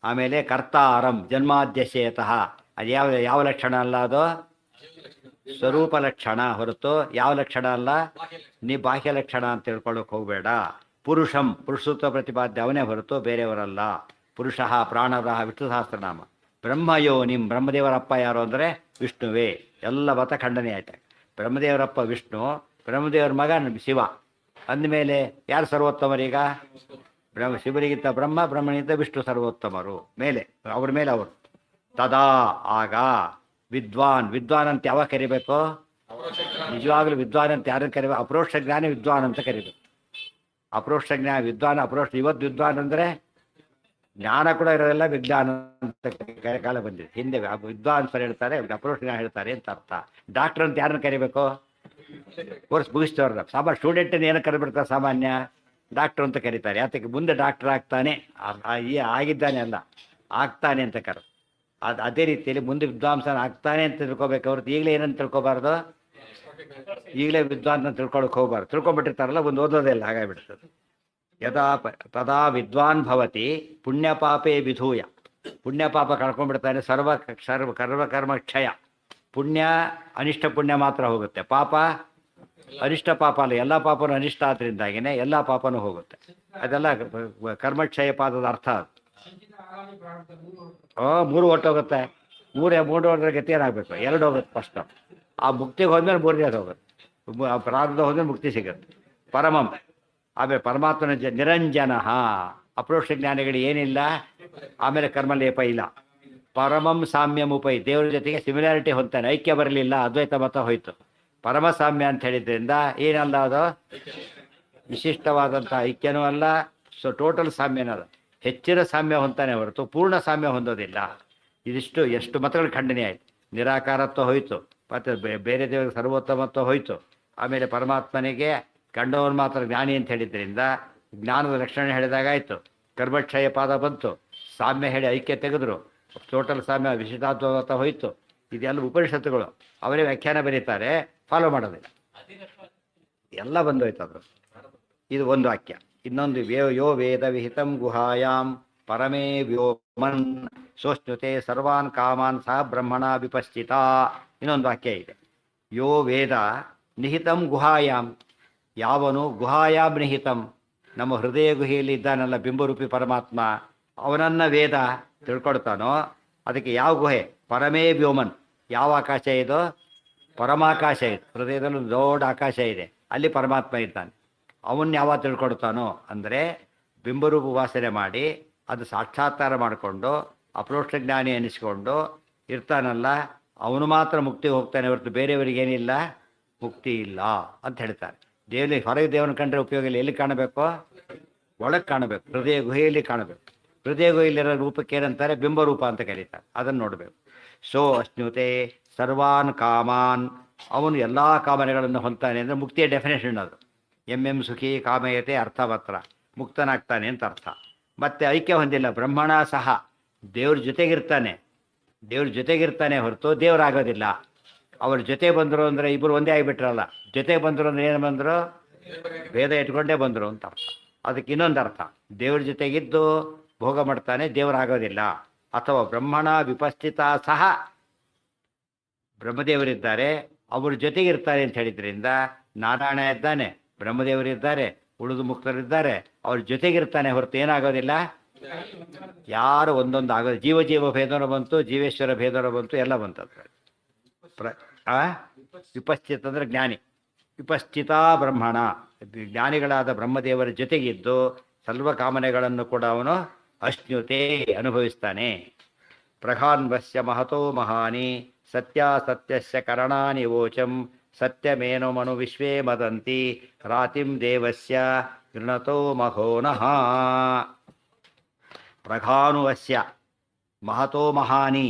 ಆಮೇಲೆ ಕರ್ತಾರಂ ಜನ್ಮಾದ್ಯಶೇತಃ, ಅದು ಯಾವ ಲಕ್ಷಣ ಅಲ್ಲ, ಅದು ಸ್ವರೂಪ ಲಕ್ಷಣ ಹೊರತು ಯಾವ ಲಕ್ಷಣ ಅಲ್ಲ. ನೀ ಬಾಹ್ಯ ಲಕ್ಷಣ ಅಂತ ತಿಳ್ಕೊಳ್ಳೋಕೆ ಹೋಗಬೇಡ. ಪುರುಷಂ ಪುರುಷತ್ವ ಪ್ರತಿಪಾದ್ಯ ಅವನೇ ಹೊರತು ಬೇರೆಯವರಲ್ಲ. ಪುರುಷ ಪ್ರಾಣರಹ ವಿಷ್ಣು ಸಹಸ್ರನಾಮ. ಬ್ರಹ್ಮಯೋನಿಂ ಬ್ರಹ್ಮದೇವರಪ್ಪ ಯಾರು ಅಂದರೆ ವಿಷ್ಣುವೇ. ಎಲ್ಲ ಮತ ಖಂಡನೆ ಆಯ್ತು. ಬ್ರಹ್ಮದೇವರಪ್ಪ ವಿಷ್ಣು, ಬ್ರಹ್ಮದೇವರ ಮಗ ಶಿವ ಅಂದಮೇಲೆ ಯಾರು ಸರ್ವೋತ್ತಮರೀಗ? ಶಿವರಿಗಿಂತ ಬ್ರಹ್ಮ, ಬ್ರಹ್ಮನಿಗಿಂತ ವಿಷ್ಣು ಸರ್ವೋತ್ತಮರು. ಮೇಲೆ ಅವ್ರ ಮೇಲೆ ಅವರು. ತದಾ ಆಗ ವಿದ್ವಾನ್ ವಿದ್ವಾನ್ ಅಂತ ಯಾವಾಗ ಕರಿಬೇಕು? ನಿಜವಾಗ್ಲೂ ವಿದ್ವಾನ್ ಅಂತ ಯಾರನ್ನು ಕರಿಬೇಕು? ಅಪ್ರೋಕ್ಷ ಜ್ಞಾನಿ ವಿದ್ವಾನ್ ಅಂತ ಕರಿಬೇಕು. ಅಪ್ರೋಕ್ಷ ಜ್ಞಾನ ವಿದ್ವಾನ್ ಅಪ್ರೋಕ್ಷ. ಇವತ್ತು ವಿದ್ವಾನ್ ಅಂದರೆ ಜ್ಞಾನ ಕೂಡ ಇರೋದೆಲ್ಲ ವಿಜ್ಞಾನ ಅಂತ ಕಾಲ ಬಂದಿದೆ. ಹಿಂದೆ ವಿದ್ವಾಂಸರು ಹೇಳ್ತಾರೆ, ಅಪ್ರೋಕ್ಷ ಜ್ಞಾನ ಹೇಳ್ತಾರೆ ಅಂತ ಅರ್ಥ. ಡಾಕ್ಟರ್ ಅಂತ ಯಾರನ್ನು ಕರಿಬೇಕು? ಕೋರ್ಸ್ ಮುಗಿಸ್ತವ್ರ ಸಾಮಾನ್ಯ ಸ್ಟೂಡೆಂಟನ್ನು ಏನಕ್ಕೆ ಕರಿಬಿಡ್ತಾರೆ? ಸಾಮಾನ್ಯ ಡಾಕ್ಟ್ರು ಅಂತ ಕರೀತಾರೆ. ಯಾತಕ್ಕೆ? ಮುಂದೆ ಡಾಕ್ಟರ್ ಆಗ್ತಾನೆ, ಆಗಿದ್ದಾನೆ ಅಲ್ಲ, ಆಗ್ತಾನೆ ಅಂತ ಕರ. ಅದೇ ರೀತಿಯಲ್ಲಿ ಮುಂದೆ ವಿದ್ವಾಂಸನ ಆಗ್ತಾನೆ ಅಂತ ತಿಳ್ಕೊಬೇಕು ಹೊರತು ಈಗಲೇ ಏನಂತ ತಿಳ್ಕೊಬಾರ್ದು. ಈಗಲೇ ವಿದ್ವಾಂಸನ ತಿಳ್ಕೊಳಕ್ಕೆ ಹೋಗ್ಬಾರ್ದು. ತಿಳ್ಕೊಂಡ್ಬಿಟ್ಟಿರ್ತಾರಲ್ಲ, ಒಂದು ಓದೋದೇ ಇಲ್ಲ, ಹಾಗಾಗಿಬಿಡ್ತದೆ. ತದಾ ವಿದ್ವಾನ್ ಭವತಿ ಪುಣ್ಯಪಾಪೇ ವಿಧೂಯ. ಪುಣ್ಯಪಾಪ ಕಳ್ಕೊಂಡ್ಬಿಡ್ತಾನೆ. ಸರ್ವಕರ್ಮ ಕ್ಷಯ. ಪುಣ್ಯ ಅನಿಷ್ಟ ಪುಣ್ಯ ಮಾತ್ರ ಹೋಗುತ್ತೆ, ಪಾಪ ಅನಿಷ್ಟ ಪಾಪ ಅಲ್ಲ. ಎಲ್ಲ ಪಾಪನೂ ಅನಿಷ್ಟ ಆದ್ರಿಂದಾಗಿನೇ ಎಲ್ಲ ಪಾಪನೂ ಹೋಗುತ್ತೆ. ಅದೆಲ್ಲ ಕರ್ಮಕ್ಷಯ ಪಾದದ ಅರ್ಥ ಅದು. ಮೂರು ಹೊಟ್ಟೋಗುತ್ತೆ. ಮೂರು ಹೊಟ್ಟರೆ ಗತಿ ಏನಾಗಬೇಕು? ಎರಡು ಹೋಗುತ್ತೆ. ಫಸ್ಟ್ ಆ ಮುಕ್ತಿಗೆ ಹೋದ್ಮೇಲೆ ಮೂರನೇದು ಹೋಗುತ್ತೆ. ಪ್ರಾರಂಭ ಹೋದ್ಮೇಲೆ ಮುಕ್ತಿ ಸಿಗುತ್ತೆ. ಪರಮಂ ಆಮೇಲೆ ಪರಮಾತ್ಮನ ನಿರಂಜನ. ಅಪ್ರೋಕ್ಷ ಜ್ಞಾನಿಗಳು ಏನಿಲ್ಲ, ಆಮೇಲೆ ಕರ್ಮಲೇಪ ಇಲ್ಲ. ಪರಮಂ ಸಾಮ್ಯಂ ಉಪೈ. ದೇವರ ಜೊತೆಗೆ ಸಿಮಿಲಾರಿಟಿ ಹೊಂತಾನೆ. ಐಕ್ಯ ಬರಲಿಲ್ಲ, ಅದ್ವೈತ ಮತ ಹೋಯ್ತು. ಪರಮ ಸಾಮ್ಯ ಅಂತ ಹೇಳಿದ್ರಿಂದ ಏನಲ್ಲ, ಅದು ವಿಶಿಷ್ಟವಾದಂಥ ಐಕ್ಯನೂ ಅಲ್ಲ, ಟೋಟಲ್ ಸಾಮ್ಯನಲ್ಲ. ಹೆಚ್ಚಿನ ಸಾಮ್ಯ ಹೊಂತಾನೆ ಹೊರತು ಪೂರ್ಣ ಸಾಮ್ಯ ಹೊಂದೋದಿಲ್ಲ. ಇದಿಷ್ಟು ಎಷ್ಟು ಮತಗಳು ಖಂಡನೆ ಆಯಿತು. ನಿರಾಕಾರತ್ವ ಹೋಯಿತು, ಮತ್ತು ಬೇರೆ ದೇವರಿಗೆ ಸರ್ವೋತ್ತಮತ್ವ ಹೋಯಿತು. ಆಮೇಲೆ ಪರಮಾತ್ಮನಿಗೆ ಕಂಡವನು ಮಾತ್ರ ಜ್ಞಾನಿ ಅಂತ ಹೇಳಿದ್ರಿಂದ ಜ್ಞಾನದ ಲಕ್ಷಣ ಹೇಳಿದಾಗಾಯಿತು. ಕರ್ಮಕ್ಷಯ ಪಾದ ಬಂತು, ಸಾಮ್ಯ ಹೇಳಿ ಐಕ್ಯ ತೆಗೆದ್ರು, ಟೋಟಲ್ ಸಾಮ್ಯ ವಿಶಿಷ್ಟಾತ್ಮತ ಹೋಯಿತು. ಇದೆಲ್ಲ ಉಪನಿಷತ್ತುಗಳು ಅವರೇ ವ್ಯಾಖ್ಯಾನ ಬರೀತಾರೆ, ಫಾಲೋ ಮಾಡೋದಿಲ್ಲ. ಎಲ್ಲ ಬಂದೋಯ್ತದ್ರು. ಇದು ಒಂದು ವಾಕ್ಯ. ಇನ್ನೊಂದು ಯೋ ವೇದ ವಿಹಿತಂ ಗುಹಾಯಾಮ್ ಪರಮೇ ವ್ಯೋಮನ್ ಸೋಷ್ಣುತೆ ಸರ್ವಾನ್ ಕಾಮಾನ್ ಸಹ ಬ್ರಹ್ಮಣ ವಿಪಶ್ಚಿತ. ಇನ್ನೊಂದು ವಾಕ್ಯ ಇದೆ. ಯೋ ವೇದ ನಿಹಿತಂ ಗುಹಾಯಾಮ್. ಯಾವನು ಗುಹಾಯಾಮ್ ನಿಹಿತಂ, ನಮ್ಮ ಹೃದಯ ಗುಹೆಯಲ್ಲಿ ಇದ್ದಾನಲ್ಲ ಬಿಂಬರೂಪಿ ಪರಮಾತ್ಮ, ಅವನನ್ನು ವೇದ ತಿಳ್ಕೊಡ್ತಾನೋ. ಅದಕ್ಕೆ ಯಾವ ಗುಹೆ? ಪರಮೇ ವ್ಯೋಮನ್. ಯಾವ ಆಕಾಶ ಇದು? ಪರಮಾಕಾಶ ಇದೆ. ಹೃದಯದಲ್ಲಿ ಒಂದು ದೊಡ್ಡ ಆಕಾಶ ಇದೆ, ಅಲ್ಲಿ ಪರಮಾತ್ಮ ಇದ್ದಾನೆ. ಅವನ್ನ ಯಾವಾಗ ತಿಳ್ಕೊಡ್ತಾನೋ ಅಂದರೆ ಬಿಂಬರೂಪ ಉಪಾಸನೆ ಮಾಡಿ ಅದು ಸಾಕ್ಷಾತ್ಕಾರ ಮಾಡಿಕೊಂಡು ಅಪ್ರೋಕ್ಷ ಜ್ಞಾನಿ ಅನ್ನಿಸ್ಕೊಂಡು ಇರ್ತಾನಲ್ಲ, ಅವನು ಮಾತ್ರ ಮುಕ್ತಿಗೆ ಹೋಗ್ತಾನೆ ಹೊರತು ಬೇರೆಯವರಿಗೇನಿಲ್ಲ, ಮುಕ್ತಿ ಇಲ್ಲ ಅಂತ ಹೇಳ್ತಾರೆ. ದೇವರಿಗೆ ಹೊರಗೆ ದೇವನ ಕಂಡ್ರೆ ಉಪಯೋಗ ಇಲ್ಲ. ಎಲ್ಲಿ ಕಾಣಬೇಕು? ಒಳಗೆ ಕಾಣಬೇಕು, ಹೃದಯ ಗುಹೆಯಲ್ಲಿ ಕಾಣಬೇಕು. ಹೃದಯ ಗುಹೆಯಲ್ಲಿರೋ ರೂಪಕ್ಕೆ ಏನಂತಾರೆ? ಬಿಂಬರೂಪ ಅಂತ ಕರೀತಾರೆ. ಅದನ್ನು ನೋಡಬೇಕು. ಸೋ ಅಶ್ನುತೆ ಸರ್ವಾನ್ ಕಾಮಾನ್. ಅವನು ಎಲ್ಲ ಕಾಮನೆಗಳನ್ನು ಹೊಂತಾನೆ ಅಂದರೆ ಮುಕ್ತಿಯ ಡೆಫಿನೇಷನ್ ಅದು. ಎಂ ಸುಖಿ ಕಾಮಯತೆ ಅರ್ಥವತ್ರ, ಮುಕ್ತನಾಗ್ತಾನೆ ಅಂತ ಅರ್ಥ. ಮತ್ತೆ ಐಕ್ಯ ಹೊಂದಿಲ್ಲ, ಬ್ರಹ್ಮಣ ಸಹ ದೇವ್ರ ಜೊತೆಗಿರ್ತಾನೆ. ದೇವ್ರ ಜೊತೆಗಿರ್ತಾನೆ ಹೊರತು ದೇವರಾಗೋದಿಲ್ಲ. ಅವ್ರ ಜೊತೆ ಬಂದರು ಅಂದರೆ ಇಬ್ಬರು ಒಂದೇ ಆಗಿಬಿಟ್ರಲ್ಲ. ಜೊತೆ ಬಂದರು ಅಂದರೆ ಏನು ಬಂದರು? ಭೇದ ಇಟ್ಕೊಂಡೇ ಬಂದರು ಅಂತ ಅರ್ಥ. ಅದಕ್ಕೆ ಇನ್ನೊಂದು ಅರ್ಥ, ದೇವ್ರ ಜೊತೆಗಿದ್ದು ಭೋಗ ಮಾಡ್ತಾನೆ, ದೇವರಾಗೋದಿಲ್ಲ. ಅಥವಾ ಬ್ರಹ್ಮಣ ವಿಪಸ್ಥಿತ ಸಹ, ಬ್ರಹ್ಮದೇವರಿದ್ದಾರೆ, ಅವ್ರ ಜೊತೆಗಿರ್ತಾರೆ ಅಂತ ಹೇಳಿದ್ರಿಂದ ನಾರಾಯಣ ಇದ್ದಾನೆ, ಬ್ರಹ್ಮದೇವರಿದ್ದಾರೆ, ಉಳಿದು ಮುಕ್ತರಿದ್ದಾರೆ, ಅವ್ರ ಜೊತೆಗಿರ್ತಾನೆ ಹೊರತು ಏನಾಗೋದಿಲ್ಲ, ಯಾರು ಒಂದೊಂದು ಆಗೋದು. ಜೀವ ಭೇದನ ಬಂತು, ಜೀವೇಶ್ವರ ಭೇದನ ಬಂತು, ಎಲ್ಲ ಬಂತದ್ದು. ವಿಪಸ್ಥಿತ ಅಂದರೆ ಜ್ಞಾನಿ. ವಿಪಸ್ಥಿತ ಬ್ರಹ್ಮಣ, ಜ್ಞಾನಿಗಳಾದ ಬ್ರಹ್ಮದೇವರ ಜೊತೆಗಿದ್ದು ಸರ್ವ ಕಾಮನೆಗಳನ್ನು ಕೂಡ ಅವನು ಅಶ್ನುತೆ ಅನುಭವಿಸ್ತಾನೆ. ಪ್ರಘಾನ್ವಸ್ಯ ಮಹತೋ ಮಹಾನಿ ಸತ್ಯಾಸತ್ಯಸ್ಯ ಕರಣಾನಿ ವೋಚಂ ಸತ್ಯಮೇನೋ ಮನು ವಿಶ್ವೇ ಮದಂತಿ ರಾತಿಂ ದೇವಸ್ಯ ಗೃಣತೋ ಮಹೋನಃ. ಪ್ರಘಾನುವಸ್ಯ ಮಹತೋ ಮಹಾನಿ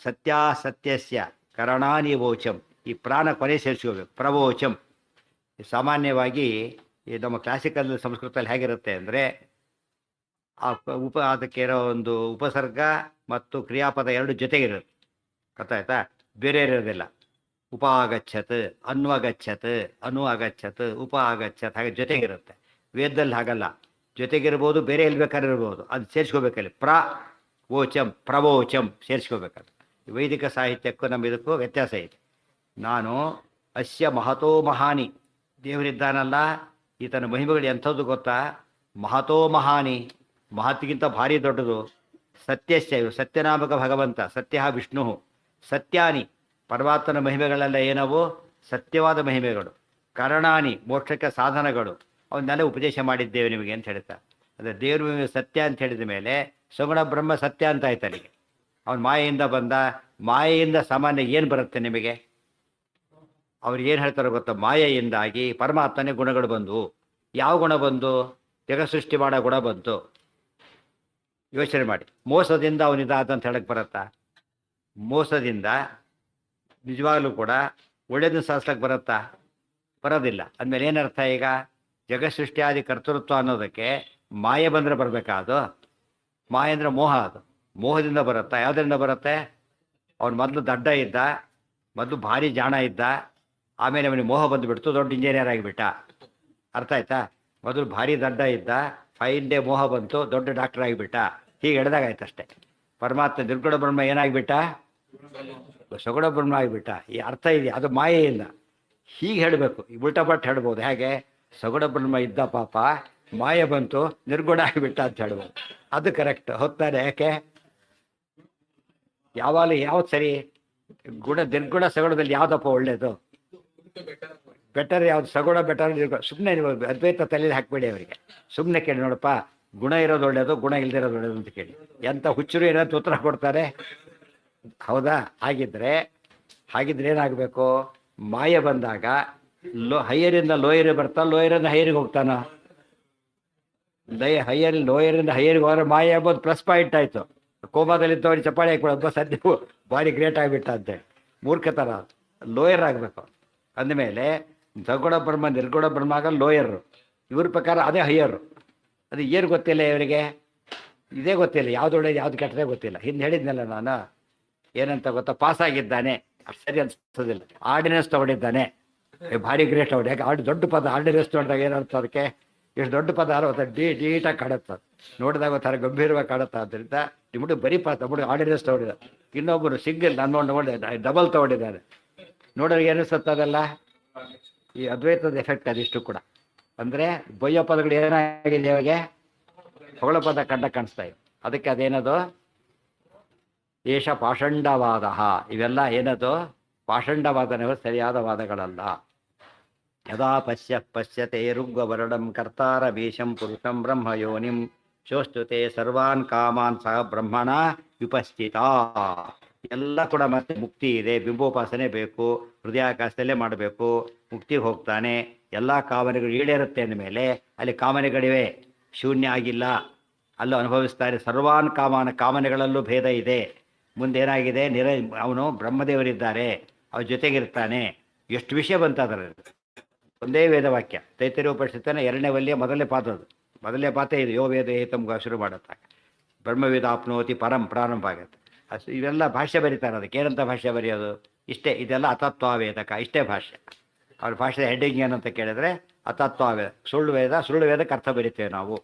ಸತ್ಯಾಸತ್ಯಸ್ಯ ಕರಣಾನಿ ವೋಚಂ. ಈ ಪ್ರಾಣ ಕೊನೆ ಸೇರಿಸ್ಕೋಬೇಕು. ಪ್ರವೋಚಂ ಸಾಮಾನ್ಯವಾಗಿ ಈ ನಮ್ಮ ಕ್ಲಾಸಿಕಲ್ ಸಂಸ್ಕೃತದಲ್ಲಿ ಹೇಗಿರುತ್ತೆ ಅಂದರೆ ಅದಕ್ಕೆ ಇರೋ ಒಂದು ಉಪಸರ್ಗ ಮತ್ತು ಕ್ರಿಯಾಪದ ಎರಡು ಜೊತೆಗಿರುತ್ತೆ. ಗೊತ್ತಾಯ್ತಾ? ಬೇರೆ ಇರೋದಿಲ್ಲ. ಉಪಾಗಚ್ಚತ್, ಅನ್ವಗಚ್ಚತ್, ಅನು ಆಗಚ್ಚತ್, ಉಪ ಆಗಚ್ಚತ್, ಹಾಗೆ ಜೊತೆಗಿರುತ್ತೆ. ವೇದದಲ್ಲಿ ಹಾಗಲ್ಲ, ಜೊತೆಗಿರ್ಬೋದು, ಬೇರೆ ಎಲ್ಲಿ ಬೇಕಾದ್ರೆ ಇರ್ಬೋದು, ಅದು ಸೇರಿಸ್ಕೋಬೇಕಲ್ಲಿ. ಪ್ರವೋಚಂ ಸೇರಿಸ್ಕೋಬೇಕದು. ವೈದಿಕ ಸಾಹಿತ್ಯಕ್ಕೂ ನಮ್ಮ ಇದಕ್ಕೂ ವ್ಯತ್ಯಾಸ ಇದೆ. ನಾನು ಅಸ್ಯ ಮಹತೋ ಮಹಾನಿ, ದೇವರಿದ್ದಾನಲ್ಲ ಈತನ ಮಹಿಮೆಗಳು ಎಂಥದ್ದು ಗೊತ್ತಾ? ಮಹತೋ ಮಹಾನಿ, ಮಹತ್ಗಿಂತ ಭಾರಿ ದೊಡ್ಡದು. ಸತ್ಯಸ್ಯ, ಇವು ಸತ್ಯನಾಮಕ ಭಗವಂತ, ಸತ್ಯ ವಿಷ್ಣು. ಸತ್ಯಾನಿ, ಪರಮಾತ್ಮನ ಮಹಿಮೆಗಳೆಲ್ಲ ಏನವು? ಸತ್ಯವಾದ ಮಹಿಮೆಗಳು. ಕರಣಾನಿ, ಮೋಕ್ಷಕ್ಕೆ ಸಾಧನಗಳು. ಅವನ್ನೆಲ್ಲ ಉಪದೇಶ ಮಾಡಿದ್ದೇವೆ ನಿಮಗೆ ಅಂತ ಹೇಳ್ತಾರೆ. ಅದೇ ದೇವ್ರ ಮಹಿಮೆ ಸತ್ಯ ಅಂತ ಹೇಳಿದ ಮೇಲೆ ಸಗುಣ ಬ್ರಹ್ಮ ಸತ್ಯ ಅಂತ ಆಯ್ತು ಅಲ್ಲಿಗೆ. ಅವನು ಮಾಯೆಯಿಂದ ಬಂದ, ಮಾಯೆಯಿಂದ ಸಾಮಾನ್ಯ ಏನು ಬರುತ್ತೆ ನಿಮಗೆ? ಅವ್ರು ಏನು ಹೇಳ್ತಾರೋ ಗೊತ್ತಾ? ಮಾಯೆಯಿಂದಾಗಿ ಪರಮಾತ್ಮನೇ ಗುಣಗಳು ಬಂದವು. ಯಾವ ಗುಣ ಬಂದು? ಜಗತ್ ಸೃಷ್ಟಿ ಮಾಡೋ ಗುಣ ಬಂತು. ಯೋಚನೆ ಮಾಡಿ. ಮೋಸದಿಂದ ಅವನಿದಾದ ಅಂತ ಹೇಳಕ್ಕೆ ಬರುತ್ತಾ? ಮೋಸದಿಂದ ನಿಜವಾಗ್ಲೂ ಕೂಡ ಒಳ್ಳೇದನ್ನ ಸಾಧಿಸ್ಲಕ್ಕೆ ಬರುತ್ತಾ? ಬರೋದಿಲ್ಲ. ಅಂದಮೇಲೆ ಏನರ್ಥ? ಈಗ ಜಗತ್ ಸೃಷ್ಟಿಯಾದಿ ಕರ್ತೃತ್ವ ಅನ್ನೋದಕ್ಕೆ ಮಾಯೆ ಬಂದರೆ ಬರಬೇಕಾದು. ಮಾಯೆ ಅಂದರೆ ಮೋಹ. ಅದು ಮೋಹದಿಂದ ಬರುತ್ತಾ? ಯಾವುದರಿಂದ ಬರುತ್ತೆ? ಅವನು ಮೊದಲು ದಡ್ಡ ಇದ್ದ, ಮೊದಲು ಭಾರಿ ಜಾಣ ಇದ್ದ, ಆಮೇಲೆ ಅವನಿಗೆ ಮೋಹ ಬಂದುಬಿಡ್ತು, ದೊಡ್ಡ ಇಂಜಿನಿಯರ್ ಆಗಿಬಿಟ್ಟ. ಅರ್ಥ ಆಯ್ತಾ? ಮೊದಲು ಭಾರಿ ದಡ್ಡ ಇದ್ದ, ಫೈನ್ ಡೇ ಮೋಹ ಬಂತು, ದೊಡ್ಡ ಡಾಕ್ಟರ್ ಆಗಿಬಿಟ್ಟ. ಹೀಗೆ ಎಳೆದಾಗಾಯ್ತು ಅಷ್ಟೇ. ಪರಮಾತ್ಮ ನಿರ್ಗುಣ ಬ್ರಹ್ಮ ಏನಾಗಿಬಿಟ್ಟ? ಸಗುಣ ಬ್ರಹ್ಮ ಆಗಿಬಿಟ್ಟ. ಈ ಅರ್ಥ ಇದೆ, ಅದು ಮಾಯೆಯಿಂದ. ಹೀಗೆ ಹೇಳಬೇಕು, ಉಲ್ಟಾ ಪಟ್ಟು ಹೇಳ್ಬೋದು. ಹೇಗೆ? ಸಗುಣ ಬ್ರಹ್ಮ ಇದ್ದ, ಪಾಪ ಮಾಯೆ ಬಂತು, ನಿರ್ಗುಣ ಆಗಿಬಿಟ್ಟ ಅಂತ ಹೇಳ್ಬೋದು. ಅದು ಕರೆಕ್ಟ್ ಹೊತ್ತಾನೆ. ಯಾಕೆ? ಯಾವಾಗಲೂ ಯಾವ್ದು ಸರಿ? ಗುಣ ನಿರ್ಗುಣ ಸಗುಣದಲ್ಲಿ ಯಾವುದಪ್ಪ ಒಳ್ಳೇದು? ಬೆಟರ್ ಯಾವ್ದು? ಸಗುಣ ಬೆಟರ್ ನಿರ್ಗುಣ? ಸುಮ್ಮನೆ ನೀವು ಅದ್ವೈತ ತಲೆಯಲ್ಲಿ ಹಾಕ್ಬೇಡಿ ಅವರಿಗೆ. ಸುಮ್ಮನೆ ಕೇಳಿ ನೋಡಪ್ಪ, ಗುಣ ಇರೋದು ಒಳ್ಳೇದು, ಗುಣ ಇಲ್ದಿರೋದು ಒಳ್ಳೇದು ಅಂತ ಕೇಳಿ. ಎಂಥ ಹುಚ್ಚರು ಏನಂತ ಉತ್ತರ ಕೊಡ್ತಾರೆ. ಹೌದಾ? ಹಾಗಿದ್ರೆ ಏನಾಗಬೇಕು? ಮಾಯೆ ಬಂದಾಗ ಹೈಯರಿಂದ ಲೋಯರಿಗೆ ಬರ್ತಾ, ಲೋಯರಿಂದ ಹೈಯರಿಗೆ ಹೋಗ್ತಾನ. ಲೋಯರಿಂದ ಹೈಯರಿಗೆ ಹೋದ್ರೆ ಮಾಯೆ ಆಗ್ಬೋದು, ಪ್ಲಸ್ ಪಾಯಿಂಟ್ ಆಯಿತು. ಕೋಮಾದಲ್ಲಿದ್ದವ್ರಿಗೆ ಚಪ್ಪಾಳಿ ಹಾಕ್ಬಿಡೋದು, ಸದ್ಯ ಭಾರಿ ಗ್ರೇಟ್ ಆಗಿಬಿಟ್ಟ ಅಂತೇಳಿ. ಮೂರ್ಖತರ. ಲೋಯರ್ ಆಗಬೇಕು. ಅಂದಮೇಲೆ ಸಗುಣ ಬ್ರಹ್ಮ ನಿರ್ಗುಣ ಬ್ರಹ್ಮ ಆಗ ಲೋಯರು. ಇವ್ರ ಪ್ರಕಾರ ಅದೇ ಹೈಯರು. ಅದು ಏನು ಗೊತ್ತಿಲ್ಲ ಇವರಿಗೆ, ಇದೇ ಗೊತ್ತಿಲ್ಲ. ಯಾವ್ದು ಒಳ್ಳೇದು ಯಾವ್ದು ಕೆಟ್ಟದೇ ಗೊತ್ತಿಲ್ಲ. ಹಿಂದೆ ಹೇಳಿದ್ನಲ್ಲ ನಾನು, ಏನಂತ ಗೊತ್ತಾ? ಪಾಸಾಗಿದ್ದಾನೆ, ಸರಿ ಅನ್ಸೋದಿಲ್ಲ. ಆರ್ಡಿನೆನ್ಸ್ ತೊಗೊಂಡಿದ್ದಾನೆ, ಭಾರಿ ಗ್ರೇಟ್ ಅವ್ರು. ಯಾಕೆ ದೊಡ್ಡ ಪದ ಆರ್ಡಿನೆನ್ಸ್ ತೊಗೊಂಡಾಗ ಏನರ್ಥ? ಅದಕ್ಕೆ ಎಷ್ಟು ದೊಡ್ಡ ಪದ ಅರ್ಥ ನೀಟಾಗಿ ಕಾಣುತ್ತೆ. ನೋಡಿದಾಗ ಒಂಥರ ಗಂಭೀರವಾಗಿ ಕಾಣುತ್ತೆ. ಆದ್ದರಿಂದ ನಿಮ್ಮಡು ಬರೀ ತಮ್ಮಡು ಆರ್ಡಿನೆನ್ಸ್ ತೊಗೊಂಡಿದ್ದ. ಇನ್ನೊಬ್ಬರು ಸಿಂಗಲ್ ನಾನು ನೋಡಿದೆ ಡಬಲ್ ತೊಗೊಂಡಿದ್ದಾರೆ. ನೋಡೋರಿಗೆ ಏನಿಸುತ್ತೆ? ಅದೆಲ್ಲ ಈ ಅದ್ವೈತದ ಎಫೆಕ್ಟ್ ಅದಿಷ್ಟು ಕೂಡ. ಅಂದರೆ ಬಯ್ಯೋ ಪದಗಳು ಏನಾಗಿದೆ ಇವಾಗೆ? ಹೊಗಳ ಪದ ಕಾಣಿಸ್ತಾ ಇದೆ. ಅದಕ್ಕೆ ಅದೇನದು? ಏಷ ಪಾಷಂಡವಾದ. ಇವೆಲ್ಲ ಏನದು? ಪಾಷಂಡವಾದನೇ, ಸರಿಯಾದ ವಾದಗಳಲ್ಲ. ಯದಾ ಪಶ್ಯತೆ ಋಗ್ವರ್ಣಂ ಕರ್ತಾರ ಭೀಷಂ ಪುರುಷಂ ಬ್ರಹ್ಮಯೋನಿಂ ಶೋಸ್ತುತೆ ಸರ್ವಾನ್ ಕಾಮಾನ್ ಸಹ ಬ್ರಹ್ಮಣ ವಿಪಸ್ಥಿತ. ಎಲ್ಲ ಕೂಡ ಮತ್ತೆ ಮುಕ್ತಿ ಇದೆ, ಬಿಂಬೋಪಾಸನೆ ಬೇಕು, ಹೃದಯಾಕಾಶದಲ್ಲೇ ಮಾಡಬೇಕು, ಮುಕ್ತಿಗೆ ಹೋಗ್ತಾನೆ. ಎಲ್ಲ ಕಾಮನೆಗಳು ಈಡೇರುತ್ತೆ ಅಂದಮೇಲೆ ಅಲ್ಲಿ ಕಾಮನೆಗಳಿವೆ, ಶೂನ್ಯ ಆಗಿಲ್ಲ. ಅಲ್ಲೂ ಅನುಭವಿಸ್ತಾರೆ. ಸರ್ವಾನ್ ಕಾಮನೆಗಳಲ್ಲೂ ಭೇದ ಇದೆ. ಮುಂದೇನಾಗಿದೆ? ಅವನು ಬ್ರಹ್ಮದೇವರಿದ್ದಾರೆ, ಅವ್ರ ಜೊತೆಗಿರ್ತಾನೆ. ಎಷ್ಟು ವಿಷಯ ಬಂತದರಲ್ಲಿ. ಒಂದೇ ವೇದವಾಕ್ಯ. ತೈತರೀಯ ಉಪನಿಷತ್ತಿನ 2ನೇ ವಲ್ಯ ಮೊದಲನೇ ಪಾಠ ಇದು. ಯೋ ವೇದ ಏತಂಗ ಶುರು ಮಾಡುತ್ತಾಗ ಬ್ರಹ್ಮವೇದ ಆಪ್ನೋತಿ ಪರಂ ಪ್ರಾರಂಭ ಆಗುತ್ತೆ. ಇವೆಲ್ಲ ಭಾಷ್ಯ ಬರೀತಾರೆ. ಅದಕ್ಕೆ ಏನಂತ ಭಾಷ್ಯ ಬರೆಯೋದು? ಇಷ್ಟೇ. ಇದೆಲ್ಲ ಅತತ್ವಾವೇದಕ, ಇಷ್ಟೇ ಭಾಷ್ಯ. ಅವ್ರ ಭಾಷೆದ ಹೆಡ್ಡಿಂಗ್ ಏನಂತ ಕೇಳಿದ್ರೆ ಅತತ್ವಾವೇದ. ಸುಳ್ಳು ವೇದಕ್ಕೆ ಅರ್ಥ ಬರಿತೇವೆ ನಾವು.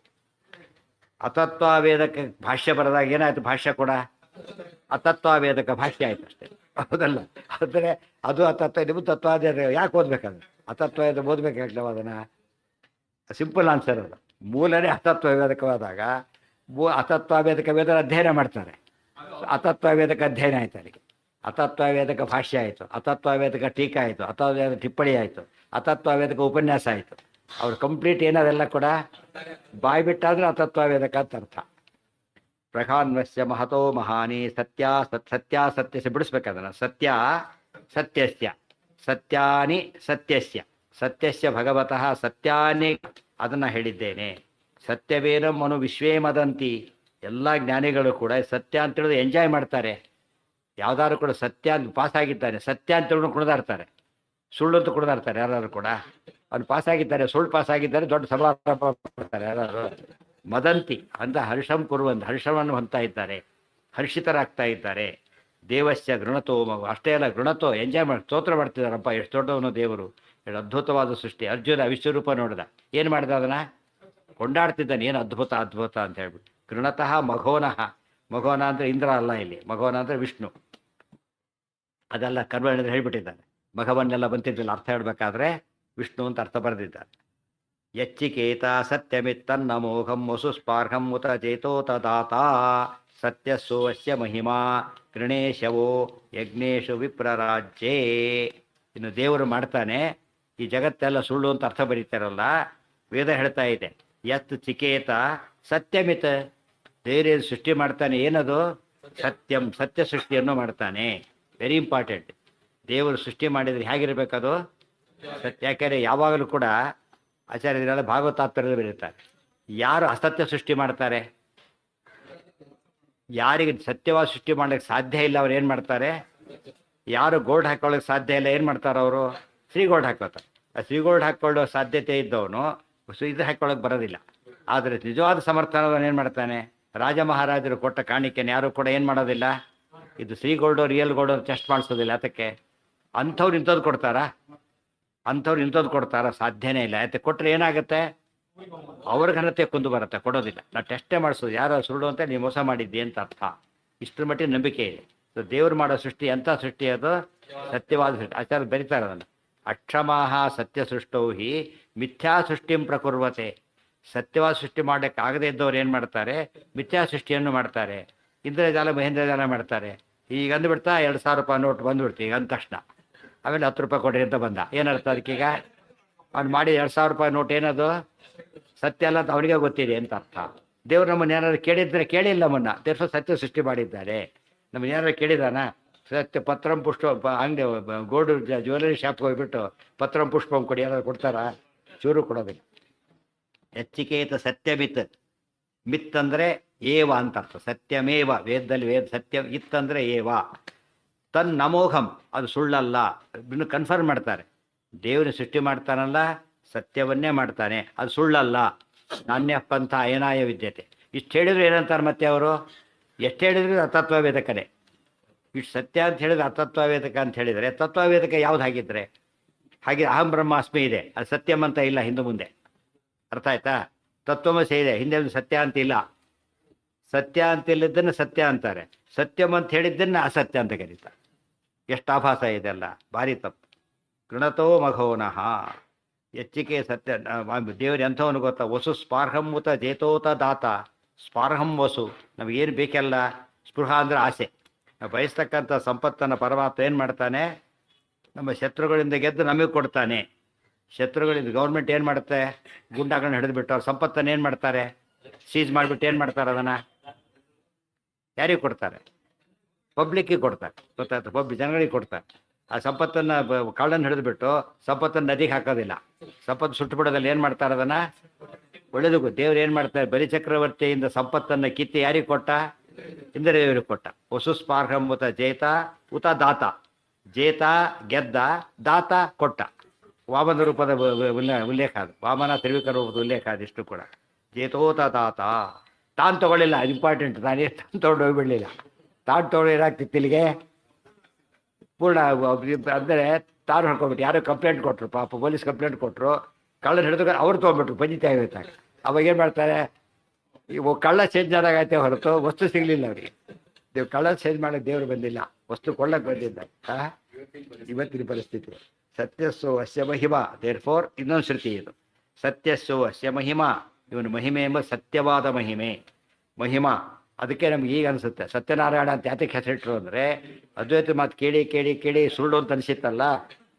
ಅತತ್ವಾವೇದಕ್ಕೆ ಭಾಷ್ಯ ಬರೆದಾಗ ಏನಾಯ್ತು? ಭಾಷ್ಯ ಕೂಡ ಅತತ್ವಾವೇದಕ ಭಾಷ್ಯ ಆಯ್ತು ಅಷ್ಟೇ. ಹೌದಲ್ಲ? ಅಂದರೆ ಅದು ಅತತ್ವ, ಇದು ತತ್ವಾದ. ಯಾಕೆ ಓದ್ಬೇಕಾದ್ರೆ ಅತತ್ವ ಓದ್ಬೇಕಾಗ್ಲವ? ಅದನ್ನು ಸಿಂಪಲ್ ಆನ್ಸರ್ ಅದು. ಮೂಲನೇ ಅತತ್ವವೇದಕವಾದಾಗ ಅತತ್ವಾವೇದಕ ವೇದ ಅಧ್ಯಯನ ಮಾಡ್ತಾರೆ. ಅತತ್ವವೇದಕ ಅಧ್ಯಯನ ಆಯ್ತು ಅಲ್ಲಿಗೆ. ಅತತ್ವವೇದಕ ಭಾಷ್ಯ ಆಯಿತು, ಅತತ್ವವೇದಕ ಟೀಕಾ ಆಯಿತು, ಅತತ್ವವೇದಕ ಟಿಪ್ಪಣಿ ಆಯಿತು, ಅತತ್ವವೇದಕ ಉಪನ್ಯಾಸ ಆಯಿತು. ಅವ್ರು ಕಂಪ್ಲೀಟ್ ಏನದೆಲ್ಲ ಕೂಡ ಬಾಯಿ ಬಿಟ್ಟಾದ್ರೆ ಅತತ್ವವೇದಕ ಅಂತ ಅರ್ಥ. ಪ್ರಧಾನ್ವಸ್ಯ ಮಹತೋ ಮಹಾನಿ ಸತ್ಯಾಸತ್ಯಸ್ಯ ಬಿಡಿಸ್ಬೇಕದನ್ನು. ಸತ್ಯಸ್ಯ ಸತ್ಯಾನಿ ಸತ್ಯಸ್ಯ ಭಗವತಃ ಸತ್ಯಾನಿ ಅದನ್ನು ಹೇಳಿದ್ದೇನೆ. ಸತ್ಯವೇನಂ ಮನು ವಿಶ್ವೇ ಮದಂತಿ. ಎಲ್ಲ ಜ್ಞಾನಿಗಳು ಕೂಡ ಸತ್ಯ ಅಂತ ಹೇಳಿದ್ರೆ ಎಂಜಾಯ್ ಮಾಡ್ತಾರೆ. ಯಾವ್ದಾದ್ರು ಕೂಡ ಸತ್ಯ ಅಂತ ಪಾಸಾಗಿದ್ದಾನೆ, ಸತ್ಯ ಅಂತ ಹೇಳಿದ್ರು ಕುಣಿದಾಡ್ತಾರೆ. ಸುಳ್ಳು ಅಂತ ಕುಣಿದಾಡ್ತಾರೆ ಯಾರು ಕೂಡ. ಅವ್ನು ಪಾಸಾಗಿದ್ದಾರೆ, ಸುಳ್ಳು ಪಾಸಾಗಿದ್ದಾರೆ, ದೊಡ್ಡ ಸಮಾರಂಭ ಮಾಡ್ತಾರೆ ಯಾರು. ಮದಂತಿ ಅಂತ ಹರ್ಷಂ ಕುರುವಂತ, ಹರ್ಷವನ್ನು ಹೊಂದ್ತಾ ಇದ್ದಾರೆ, ಹರ್ಷಿತರಾಗ್ತಾ ಇದ್ದಾರೆ. ದೇವಸ್ಯ ಗೃಣತೋ, ಅಷ್ಟೇ ಅಲ್ಲ ಗೃಣತೋ, ಎಂಜಾಯ್ ಮಾಡಿ ಸ್ತೋತ್ರ ಮಾಡ್ತಿದ್ದಾರಪ್ಪ, ಎಷ್ಟು ದೊಡ್ಡವನು ದೇವರು, ಎಷ್ಟು ಅದ್ಭುತವಾದ ಸೃಷ್ಟಿ. ಅರ್ಜುನ ವಿಶ್ವರೂಪ ನೋಡಿದ, ಏನು ಮಾಡಿದ? ಅದನ್ನು ಕೊಂಡಾಡ್ತಿದ್ದಾನೆ. ಏನು ಅದ್ಭುತ ಅಂತ ಹೇಳ್ಬಿಟ್ಟು. ಗೃಣತಃ ಮಘೋನಃ. ಮಘೋನ ಅಂದರೆ ಇಂದ್ರ ಅಲ್ಲ ಇಲ್ಲಿ, ಮಘೋನ ಅಂದರೆ ವಿಷ್ಣು. ಅದೆಲ್ಲ ಕರ್ಮ ಹೇಳಿಬಿಟ್ಟಿದ್ದಾನೆ. ಮಘವನ್ನೆಲ್ಲ ಬಂತಿದ್ದಿಲ್ಲ ಅರ್ಥ ಹೇಳ್ಬೇಕಾದ್ರೆ ವಿಷ್ಣು ಅಂತ ಅರ್ಥ ಬರೆದಿದ್ದಾರೆ. ಯಚ್ಚಿಕೇತ ಸತ್ಯಮಿತ್ತನ್ನ ಮೋಘಂ ವಸು ಸ್ಪಾರ್ಹಂ ಉತ ಚೇತೋತ ದಾತ ಸತ್ಯಸ್ಸು ಅಸ್ಯ ಮಹಿಮಾ ಗೃಣೇಶವೋ ಯಜ್ಞೇಶು ವಿಪ್ರರಾಜ್ಯೇ. ಇನ್ನು ದೇವರು ಮಾಡ್ತಾನೆ, ಈ ಜಗತ್ತೆಲ್ಲ ಸುಳ್ಳು ಅಂತ ಅರ್ಥ ಬರೀತಾರಲ್ಲ, ವೇದ ಹೇಳ್ತಾ ಇದೆ ಯತ್ ಚಿಕೇತ ಸತ್ಯಮಿತ, ದೇವರು ಸೃಷ್ಟಿ ಮಾಡ್ತಾನೆ, ಏನದು ಸತ್ಯಂ, ಸತ್ಯ ಸೃಷ್ಟಿಯನ್ನು ಮಾಡ್ತಾನೆ. Very important. ದೇವರು ಸೃಷ್ಟಿ ಮಾಡಿದರೆ ಹೇಗಿರ್ಬೇಕದು ಸತ್ಯ. ಯಾಕೆಂದರೆ ಯಾವಾಗಲೂ ಕೂಡ ಆಚಾರ್ಯರೆಲ್ಲ ಭಾಗವತಾತ್ಪರ್ಯದಲ್ಲಿ ಬರೀತಾರೆ, ಯಾರು ಅಸತ್ಯ ಸೃಷ್ಟಿ ಮಾಡ್ತಾರೆ, ಯಾರಿಗೆ ಸತ್ಯವಾದ ಸೃಷ್ಟಿ ಮಾಡಲಿಕ್ಕೆ ಸಾಧ್ಯ ಇಲ್ಲ ಅವ್ರು ಏನು ಮಾಡ್ತಾರೆ, ಯಾರು ಗೋಲ್ಡ್ ಹಾಕೊಳ್ಳೋಕೆ ಸಾಧ್ಯ ಇಲ್ಲ ಏನು ಮಾಡ್ತಾರೆ ಅವರು ಗೋಲ್ಡ್ ಹಾಕೋತಾರೆ. ಆ ಗೋಲ್ಡ್ ಹಾಕ್ಕೊಳ್ಳೋ ಸಾಧ್ಯತೆ ಇದ್ದವನು ಇದು ಹಾಕೊಳ್ಳೋಕೆ ಬರೋದಿಲ್ಲ. ಆದರೆ ನಿಜವಾದ ಸಮರ್ಥನವನ್ನು ಏನು ಮಾಡ್ತಾನೆ, ರಾಜ ಮಹಾರಾಜರು ಕೊಟ್ಟ ಕಾಣಿಕೆನ ಯಾರು ಕೂಡ ಏನು ಮಾಡೋದಿಲ್ಲ, ಇದು ಗೋಲ್ಡು ರಿಯಲ್ ಗೋಲ್ಡು ಟೆಸ್ಟ್ ಮಾಡಿಸೋದಿಲ್ಲ. ಅದಕ್ಕೆ ಅಂಥವ್ರು ಇಂಥದ್ದು ಕೊಡ್ತಾರಾ, ಅಂಥವ್ರು ಇಂಥದ್ದು ಕೊಡ್ತಾರ ಸಾಧ್ಯನೇ ಇಲ್ಲ. ಯಾಕೆ ಕೊಟ್ಟರೆ ಏನಾಗುತ್ತೆ, ಅವ್ರ ಘನತೆ ಕುಂದು ಬರುತ್ತೆ, ಕೊಡೋದಿಲ್ಲ. ನಾವು ಟೆಸ್ಟೇ ಮಾಡಿಸೋದು, ಯಾರು ಸುಳ್ಳು ಅಂತ ನೀವು ಮೋಸ ಮಾಡಿದ್ದಿ ಅಂತ ಅರ್ಥ. ಇಷ್ಟರ ಮಟ್ಟಿಗೆ ನಂಬಿಕೆ ಇದೆ. ಸೊ ದೇವರು ಮಾಡೋ ಸೃಷ್ಟಿ ಎಂಥ ಸೃಷ್ಟಿ, ಅದು ಸತ್ಯವಾದ ಸೃಷ್ಟಿ. ಆಚಾರ್ಯ ಬರೀತಾರೆ ಅದನ್ನು, ಅಕ್ಷಮಾಹ ಸತ್ಯ ಸೃಷ್ಟೌ ಹಿ ಮಿಥ್ಯಾ ಸೃಷ್ಟಿಂ ಪ್ರಕುರ್ವತೆ. ಸತ್ಯವಾದ ಸೃಷ್ಟಿ ಮಾಡಕ್ಕೆ ಆಗದೇ ಇದ್ದವ್ರು ಏನು ಮಾಡ್ತಾರೆ, ಮಿಥ್ಯಾ ಸೃಷ್ಟಿಯನ್ನು ಮಾಡ್ತಾರೆ, ಇಂದ್ರಜಾಲ ಮಹೇಂದ್ರಜಾಲ ಮಾಡ್ತಾರೆ. ಈಗ ಅಂದುಬಿಡ್ತಾ 2,000 ರೂಪಾಯಿ ನೋಟ್ ಬಂದುಬಿಡ್ತು ಈಗ ಅಂದ ತಕ್ಷಣ, ಆಮೇಲೆ 10 ರೂಪಾಯಿ ಕೊಡ್ರಿ ಅಂತ ಬಂದ. ಏನರ್ಥ ಅದಕ್ಕೀಗ, ಅವ್ನು ಮಾಡಿ 2,000 ರೂಪಾಯಿ ನೋಟ್ ಏನದು ಸತ್ಯ ಅಲ್ಲ ಅಂತ ಅವನಿಗೆ ಗೊತ್ತಿದೆ ಅಂತ ಅರ್ಥ. ದೇವ್ರು ನಮ್ಮನ್ನು ಏನಾದ್ರು ಕೇಳಿದ್ರೆ ಕೇಳಿಲ್ಲ, ನಮ್ಮನ್ನು ದೇವ್ರ ಸತ್ಯ ಸೃಷ್ಟಿ ಮಾಡಿದ್ದಾರೆ. ನಮ್ಮನ್ನು ಏನಾದ್ರು ಕೇಳಿದಾನ, ಸತ್ಯ ಪತ್ರಂ ಪುಷ್ಪ ಅಂಗಡಿ ಗೋಲ್ಡ್ ಜ್ಯುವೆಲರಿ ಶಾಪ್ಗೆ ಹೋಗ್ಬಿಟ್ಟು ಪತ್ರಂ ಪುಷ್ಪಂ ಕೊಡಿ ಏನಾದ್ರು ಕೊಡ್ತಾರಾ, ಚೂರು ಕೊಡೋದಿಲ್ಲ. ಹೆಚ್ಚಿಕೇತ ಸತ್ಯಮಿತ್, ಮಿತ್ ಅಂದರೆ ಏವ ಅಂತ ಅರ್ಥ, ಸತ್ಯಮೇವ ವೇದದಲ್ಲಿ ವೇದ ಸತ್ಯ, ಇತ್ತಂದರೆ ಏವ. ತನ್ ನಮೋಘಂ, ಅದು ಸುಳ್ಳಲ್ಲ. ಇನ್ನು ಕನ್ಫರ್ಮ್ ಮಾಡ್ತಾರೆ, ದೇವರ ಸೃಷ್ಟಿ ಮಾಡ್ತಾನಲ್ಲ ಸತ್ಯವನ್ನೇ ಮಾಡ್ತಾನೆ, ಅದು ಸುಳ್ಳಲ್ಲ. ನಾಣ್ಯ ಪಂಥ ಅಯನಾಯ ವಿದ್ಯತೆ. ಇಷ್ಟು ಹೇಳಿದ್ರು ಏನಂತಾರೆ ಮತ್ತೆ ಅವರು, ಎಷ್ಟು ಹೇಳಿದ್ರು ಅತತ್ವವೇದಕನೇ. ಇಷ್ಟು ಸತ್ಯ ಅಂತ ಹೇಳಿದ್ರೆ ಅತತ್ವವೇದಕ ಅಂತ ಹೇಳಿದರೆ, ತತ್ವವೇದಕ ಯಾವ್ದು ಹಾಗಿದ್ರೆ, ಹಾಗೆ ಅಹಂ ಬ್ರಹ್ಮಾಸ್ಮಿ ಇದೆ, ಅದು ಸತ್ಯಂ ಅಂತ ಇಲ್ಲ ಹಿಂದೆ ಮುಂದೆ, ಅರ್ಥ ಆಯ್ತಾ. ತತ್ವಮಸಿ ಇದೆ, ಹಿಂದೆ ಸತ್ಯ ಅಂತ ಇಲ್ಲ. ಸತ್ಯ ಅಂತ ಇಲ್ಲಿದ್ದನ್ನು ಸತ್ಯ ಅಂತಾರೆ, ಸತ್ಯಂ ಅಂತ ಹೇಳಿದ್ದನ್ನು ಅಸತ್ಯ ಅಂತ ಕರೀತಾರೆ. ಎಷ್ಟು ಆಭಾಸ ಇದೆಲ್ಲ, ಭಾರಿ ತಪ್ಪು. ಗೃಣತೋ ಮಘೋನಃ, ಹೆಚ್ಚಿಕೆ ಸತ್ಯ. ದೇವರು ಎಂಥವನು ಗೊತ್ತಾ, ವಸು ಸ್ಪಾರ್ಹಂ ಉತ ಜೇತೋತ ದಾತ. ಸ್ಪಾರ್ಹಂ ವಸು, ನಮಗೇನು ಬೇಕೆಲ್ಲ. ಸ್ಪೃಹ ಅಂದರೆ ಆಸೆ, ನಾವು ಬಯಸ್ತಕ್ಕಂಥ ಸಂಪತ್ತನ್ನು ಪರಮಾತ್ಮ ಏನು ಮಾಡ್ತಾನೆ, ನಮ್ಮ ಶತ್ರುಗಳಿಂದ ಗೆದ್ದು ನಮಗೆ ಕೊಡ್ತಾನೆ. ಶತ್ರುಗಳಿಂದ ಗೌರ್ಮೆಂಟ್ ಏನು ಮಾಡುತ್ತೆ, ಗುಂಡಾಗಳನ್ನ ಹಿಡಿದುಬಿಟ್ಟು ಅವ್ರ ಸಂಪತ್ತನ್ನು ಏನು ಮಾಡ್ತಾರೆ, ಸೀಜ್ ಮಾಡಿಬಿಟ್ಟು ಏನು ಮಾಡ್ತಾರೆ, ಅದನ್ನು ಯಾರಿಗೆ ಕೊಡ್ತಾರೆ, ಪಬ್ಲಿಕ್ಕಿಗೆ ಕೊಡ್ತಾರೆ. ಗೊತ್ತಾಯ್ತು, ಜನಗಳಿಗೆ ಕೊಡ್ತಾರೆ. ಆ ಸಂಪತ್ತನ್ನು ಕಾಳನ್ನು ಹಿಡಿದುಬಿಟ್ಟು ಸಂಪತ್ತನ್ನು ನದಿಗೆ ಹಾಕೋದಿಲ್ಲ, ಸಂಪತ್ತು ಸುಟ್ಟು ಬಿಡೋದಲ್ಲಿ ಏನು ಮಾಡ್ತಾರೆ, ಅದನ್ನು ಒಳ್ಳೇದು. ದೇವ್ರು ಏನು ಮಾಡ್ತಾರೆ, ಬಲಿಚಕ್ರವರ್ತಿಯಿಂದ ಸಂಪತ್ತನ್ನು ಕಿತ್ತಿ ಯಾರಿಗೆ ಕೊಟ್ಟ, ಇಂದ್ರದೇವರಿಗೆ ಕೊಟ್ಟ. ವಸು ಸ್ಪಾರ್ಹಂ ಉತ ಜೇತ ಉತ ದಾತ. ಜೇತ ಗೆದ್ದ, ದಾತ ಕೊಟ್ಟ. ವಾಮನ ರೂಪದ ಉಲ್ಲೇಖ ಅದು, ವಾಮನ ತ್ರಿವಿಕ್ರ ರೂಪದ ಉಲ್ಲೇಖ ಅದಿಷ್ಟು ಕೂಡ. ಜೇತೋತ ದಾತ, ತಾನು ತೊಗೊಳ್ಳಿಲ್ಲ, ಅದು ಇಂಪಾರ್ಟೆಂಟ್. ನಾನೇ ತಾನು ತೊಗೊಂಡು ಹೋಗ್ಬಿಡಲಿಲ್ಲ, ತಾನು ತೊಗೊಂಡು ಏನಾಗ್ತಿತ್ತು ಇಲ್ಲಿಗೆ ಪೂರ್ಣ ಅಂದರೆ ತಾನು ಹೊಡ್ಕೊಬಿಟ್ಟು. ಯಾರೋ ಕಂಪ್ಲೇಂಟ್ ಕೊಟ್ಟರು, ಪಾಪ ಪೊಲೀಸ್ ಕಂಪ್ಲೇಂಟ್ ಕೊಟ್ಟರು, ಕಳ್ಳನ ಹಿಡಿದು ಅವ್ರು ತೊಗೊಂಡ್ಬಿಟ್ರು, ಪಂಚಾಯಿತಿ ಆಗಿರ್ತಾರೆ. ಅವಾಗ ಏನು ಮಾಡ್ತಾರೆ, ಇವು ಕಳ್ಳ ಚೇಂಜ್ ಆದಾಗೈತೆ ಹೊರತು ವಸ್ತು ಸಿಗಲಿಲ್ಲ ಅವರಿಗೆ. ಕಳ್ಳ ಚೇಂಜ್ ಮಾಡೋಕ್ಕೆ ದೇವರು ಬಂದಿಲ್ಲ, ವಸ್ತು ಕೊಳ್ಳಕ್ಕೆ ಬಂದಿದ್ದ. ಇವತ್ತಿನ ಪರಿಸ್ಥಿತಿ. ಸತ್ಯಸ್ಸು ಅಸ್ಯ ಮಹಿಮಾ, ದೇರ್ ಫೋರ್ ಇನ್ನೊಂದು ಶ್ರುತಿ ಇದು. ಸತ್ಯಸ್ಸು ಅಸ್ಯ ಮಹಿಮಾ, ಇವನು ಮಹಿಮೆ ಎಂಬ ಸತ್ಯವಾದ ಮಹಿಮೆ, ಮಹಿಮಾ. ಅದಕ್ಕೆ ನಮ್ಗೆ ಈಗ ಅನಿಸುತ್ತೆ ಸತ್ಯನಾರಾಯಣ ಅಂತ ಯಾತಕ್ಕೆ ಹೆಸರಿಟ್ರು ಅಂದರೆ, ಅದ್ವೈತ ಮಾತು ಕೇಳಿ ಕೇಳಿ ಕೇಳಿ ಸುಳ್ಳು ಅಂತ ಅನಿಸಿತ್ತಲ್ಲ,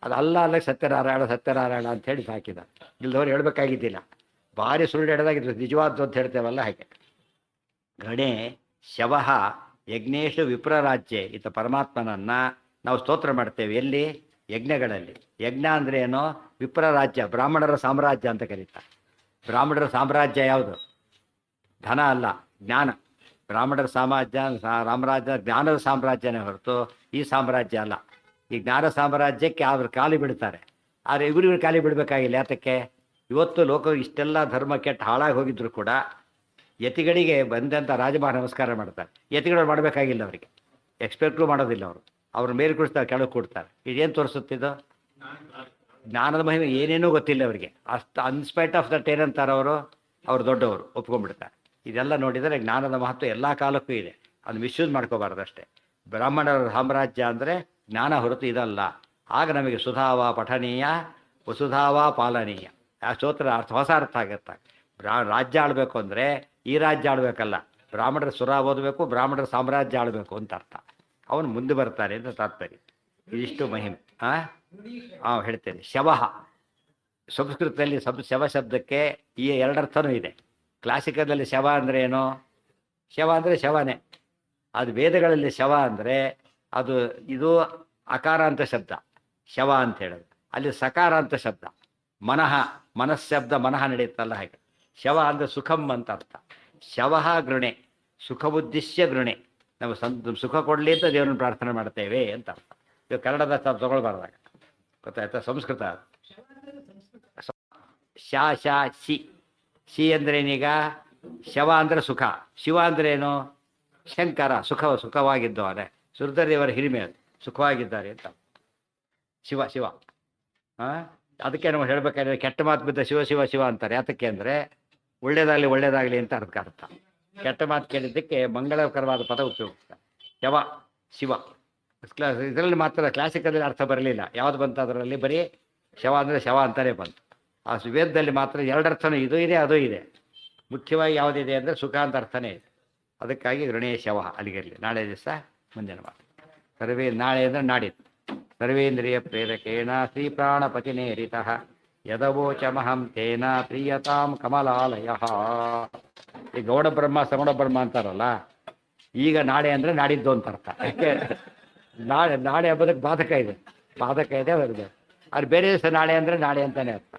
ಅದು ಅಲ್ಲ ಸತ್ಯನಾರಾಯಣ ಸತ್ಯನಾರಾಯಣ ಅಂತ ಹೇಳಿ ಸಾಕಿದ. ಇಲ್ದವ್ರು ಹೇಳ್ಬೇಕಾಗಿದ್ದಿಲ್ಲ, ಭಾರಿ ಸುಳ್ಳು ಹಿಡ್ದಾಗಿದ್ರು, ನಿಜವಾದ್ದು ಅಂತ ಹೇಳ್ತೇವಲ್ಲ ಹಾಗೆ. ಗಣೇ ಶವಃ ಯಜ್ಞೇಶು ವಿಪ್ರರಾಜ್ಯೆ. ಈತ ಪರಮಾತ್ಮನನ್ನು ನಾವು ಸ್ತೋತ್ರ ಮಾಡ್ತೇವೆ ಎಲ್ಲಿ, ಯಜ್ಞಗಳಲ್ಲಿ. ಯಜ್ಞ ಅಂದರೆ ಏನೋ, ವಿಪ್ರರಾಜ್ಯ, ಬ್ರಾಹ್ಮಣರ ಸಾಮ್ರಾಜ್ಯ ಅಂತ ಕರೀತಾರೆ. ಬ್ರಾಹ್ಮಣರ ಸಾಮ್ರಾಜ್ಯ ಯಾವುದು, ಧನ ಅಲ್ಲ, ಜ್ಞಾನ. ಬ್ರಾಹ್ಮಣರ ಸಾಮ್ರಾಜ್ಯ ಜ್ಞಾನದ ಸಾಮ್ರಾಜ್ಯನೇ ಹೊರತು ಈ ಸಾಮ್ರಾಜ್ಯ ಅಲ್ಲ. ಈ ಜ್ಞಾನ ಸಾಮ್ರಾಜ್ಯಕ್ಕೆ ಅವ್ರ ಕಾಲಿ ಬಿಡ್ತಾರೆ, ಆದರೆ ಇವ್ರಿವ್ರ ಕಾಲಿ ಬಿಡಬೇಕಾಗಿಲ್ಲ. ಯಾತಕ್ಕೆ, ಇವತ್ತು ಲೋಕ ಇಷ್ಟೆಲ್ಲ ಧರ್ಮ ಕೆಟ್ಟು ಹಾಳಾಗಿ ಹೋಗಿದ್ರು ಕೂಡ ಯತಿಗಳಿಗೆ ಬಂದಂಥ ರಾಜಮಹ ನಮಸ್ಕಾರ ಮಾಡ್ತಾರೆ. ಯತಿಗಳು ಮಾಡಬೇಕಾಗಿಲ್ಲ, ಅವರಿಗೆ ಎಕ್ಸ್ಪೆಕ್ಟೂ ಮಾಡೋದಿಲ್ಲ. ಅವ್ರ ಮೇಲೆ ಕುಡಿಸ್ತಾರೆ, ಕೆಳಗೆ ಕೊಡ್ತಾರೆ. ಇದೇನು ತೋರಿಸುತ್ತಿದ್ದು, ಜ್ಞಾನದ ಮಹಿಮೆ ಏನೇನೂ ಗೊತ್ತಿಲ್ಲ ಅವರಿಗೆ. ಅಷ್ಟು ಅನ್ಸ್ಪೈಟ್ ಆಫ್ ದಟ್ ಏನಂತಾರೆ ಅವರು ದೊಡ್ಡವರು ಒಪ್ಕೊಂಡ್ಬಿಡ್ತಾರೆ. ಇದೆಲ್ಲ ನೋಡಿದರೆ ಜ್ಞಾನದ ಮಹತ್ವ ಎಲ್ಲ ಕಾಲಕ್ಕೂ ಇದೆ, ಅದು ಮಿಸ್ಯೂಸ್ ಮಾಡ್ಕೋಬಾರ್ದು ಅಷ್ಟೇ. ಬ್ರಾಹ್ಮಣರ ಸಾಮ್ರಾಜ್ಯ ಅಂದರೆ ಜ್ಞಾನ ಹೊರತು ಇದಲ್ಲ. ಆಗ ನಮಗೆ ಸುಧಾವ ಪಠನೀಯ ವಸುಧಾವ ಪಾಲನೀಯ. ಆ ಸ್ತೋತ್ರ ಅರ್ಥ ಹೊಸ ಅರ್ಥ ಆಗುತ್ತೆ. ರಾಜ್ಯ ಆಳಬೇಕು ಅಂದರೆ ಈ ರಾಜ್ಯ ಆಳಬೇಕಲ್ಲ, ಬ್ರಾಹ್ಮಣರ ಸುರ ಓದಬೇಕು, ಬ್ರಾಹ್ಮಣರ ಸಾಮ್ರಾಜ್ಯ ಆಳಬೇಕು ಅಂತ ಅರ್ಥ. ಅವನು ಮುಂದೆ ಬರ್ತಾನೆ ಅಂತ ತಾತ್ಪರ್ಯ. ಇದಿಷ್ಟು ಮಹಿಮೆ. ಹೇಳ್ತೇನೆ. ಶವಃ ಸಂಸ್ಕೃತದಲ್ಲಿ ಶವ ಶಬ್ದಕ್ಕೆ ಈ ಎರಡರ್ಥನೂ ಇದೆ. ಕ್ಲಾಸಿಕಲ್ನಲ್ಲಿ ಶವ ಅಂದರೆ ಏನು? ಶವ ಅಂದರೆ ಶವನೇ. ಅದು ವೇದಗಳಲ್ಲಿ ಶವ ಅಂದರೆ ಇದು ಅಕಾರ ಅಂತ ಶಬ್ದ ಶವ ಅಂತ ಹೇಳೋದು. ಅಲ್ಲಿ ಸಕಾರ ಅಂತ ಶಬ್ದ ಮನಃಶಬ್ದ ಮನಃ ನಡೆಯುತ್ತಲ್ಲ ಹಾಗೆ. ಶವ ಅಂದರೆ ಸುಖಂ ಅಂತ ಅರ್ಥ. ಶವಃ ಗೃಣೆ, ಸುಖಬುದ್ಧಿಶ್ಯ ಗೃಣೆ. ನಾವು ಸುಖ ಕೊಡಲಿ ಅಂತ ದೇವರನ್ನು ಪ್ರಾರ್ಥನೆ ಮಾಡ್ತೇವೆ ಅಂತ ಅರ್ಥ. ಇದು ಕನ್ನಡದ ತಗೊಳ್ಬಾರ್ದಾಗ ಗೊತ್ತಾಯ್ತಾ? ಸಂಸ್ಕೃತ ಶಾ ಶಾ ಶಿ. ಶಿ ಅಂದ್ರೇನೀಗ? ಶವ ಅಂದರೆ ಸುಖ, ಶಿವ ಅಂದ್ರೇನು? ಶಂಕರ. ಸುಖವಾಗಿದ್ದವನೇ ಸುರದೇವರ ಹಿರಿಮೆ, ಅದು ಸುಖವಾಗಿದ್ದಾರೆ ಅಂತ ಶಿವ ಶಿವ. ಅದಕ್ಕೆ ನಾವು ಹೇಳ್ಬೇಕಾದ್ರೆ ಕೆಟ್ಟ ಮಾತು ಬಿದ್ದ ಶಿವ ಶಿವ ಶಿವ ಅಂತಾರೆ. ಯಾತಕ್ಕೆ ಅಂದರೆ ಒಳ್ಳೇದಾಗಲಿ ಅಂತ ಅದಕ್ಕೆ ಅರ್ಥ. ಕೆಟ್ಟ ಮಾತು ಕೇಳಿದ್ದಕ್ಕೆ ಮಂಗಳಕರವಾದ ಪದ ಉಪಯೋಗಿಸ್ತಾರೆ. ಶವ ಶಿವ. ಇದರಲ್ಲಿ ಮಾತ್ರ ಕ್ಲಾಸಿಕದಲ್ಲಿ ಅರ್ಥ ಬರಲಿಲ್ಲ. ಯಾವುದು ಬಂತು ಅದರಲ್ಲಿ? ಬರೀ ಶವ ಅಂದರೆ ಶವ ಅಂತಾನೆ ಬಂತು. ಆ ವೇದದಲ್ಲಿ ಮಾತ್ರ ಎರಡರ್ಥನೂ ಇದು ಇದೆ ಅದು ಇದೆ. ಮುಖ್ಯವಾಗಿ ಯಾವುದಿದೆ ಅಂದರೆ ಸುಖ ಅಂತ ಅರ್ಥನೇ ಇದೆ. ಅದಕ್ಕಾಗಿ ಗೃಣೇಶ ಶವ ಅಲ್ಲಿಗಿರಲಿ. ನಾಳೆ ದಿವಸ ಮುಂದಿನ ಮಾತು. ನಾಳೆ ಅಂದರೆ ನಾಡಿದ್ದು. ಸರ್ವೇಂದ್ರಿಯ ಪ್ರೇರಕೇಣ ಶ್ರೀ ಪ್ರಾಣಪತಿನೇರಿತಃ ಯದವೋಚಮಹಂ ತೇನ ಪ್ರಿಯತಾಂ ಕಮಲಾಲಯ. ಈ ಗೌಡ ಬ್ರಹ್ಮ ಸಗುಣ ಬ್ರಹ್ಮ ಅಂತಾರಲ್ಲ, ಈಗ ನಾಳೆ ಅಂದರೆ ನಾಡಿದ್ದು ಅಂತ ಅರ್ಥ. ಯಾಕೆ ನಾಳೆ ಹಬ್ಬದಕ್ಕೆ ಬಾಧಕ ಇದೆ, ಅವ್ರಿಗೆ. ಅದು ಬೇರೆ ದಿವಸ ನಾಳೆ ಅಂದರೆ ನಾಳೆ ಅಂತಾನೆ ಅರ್ಥ.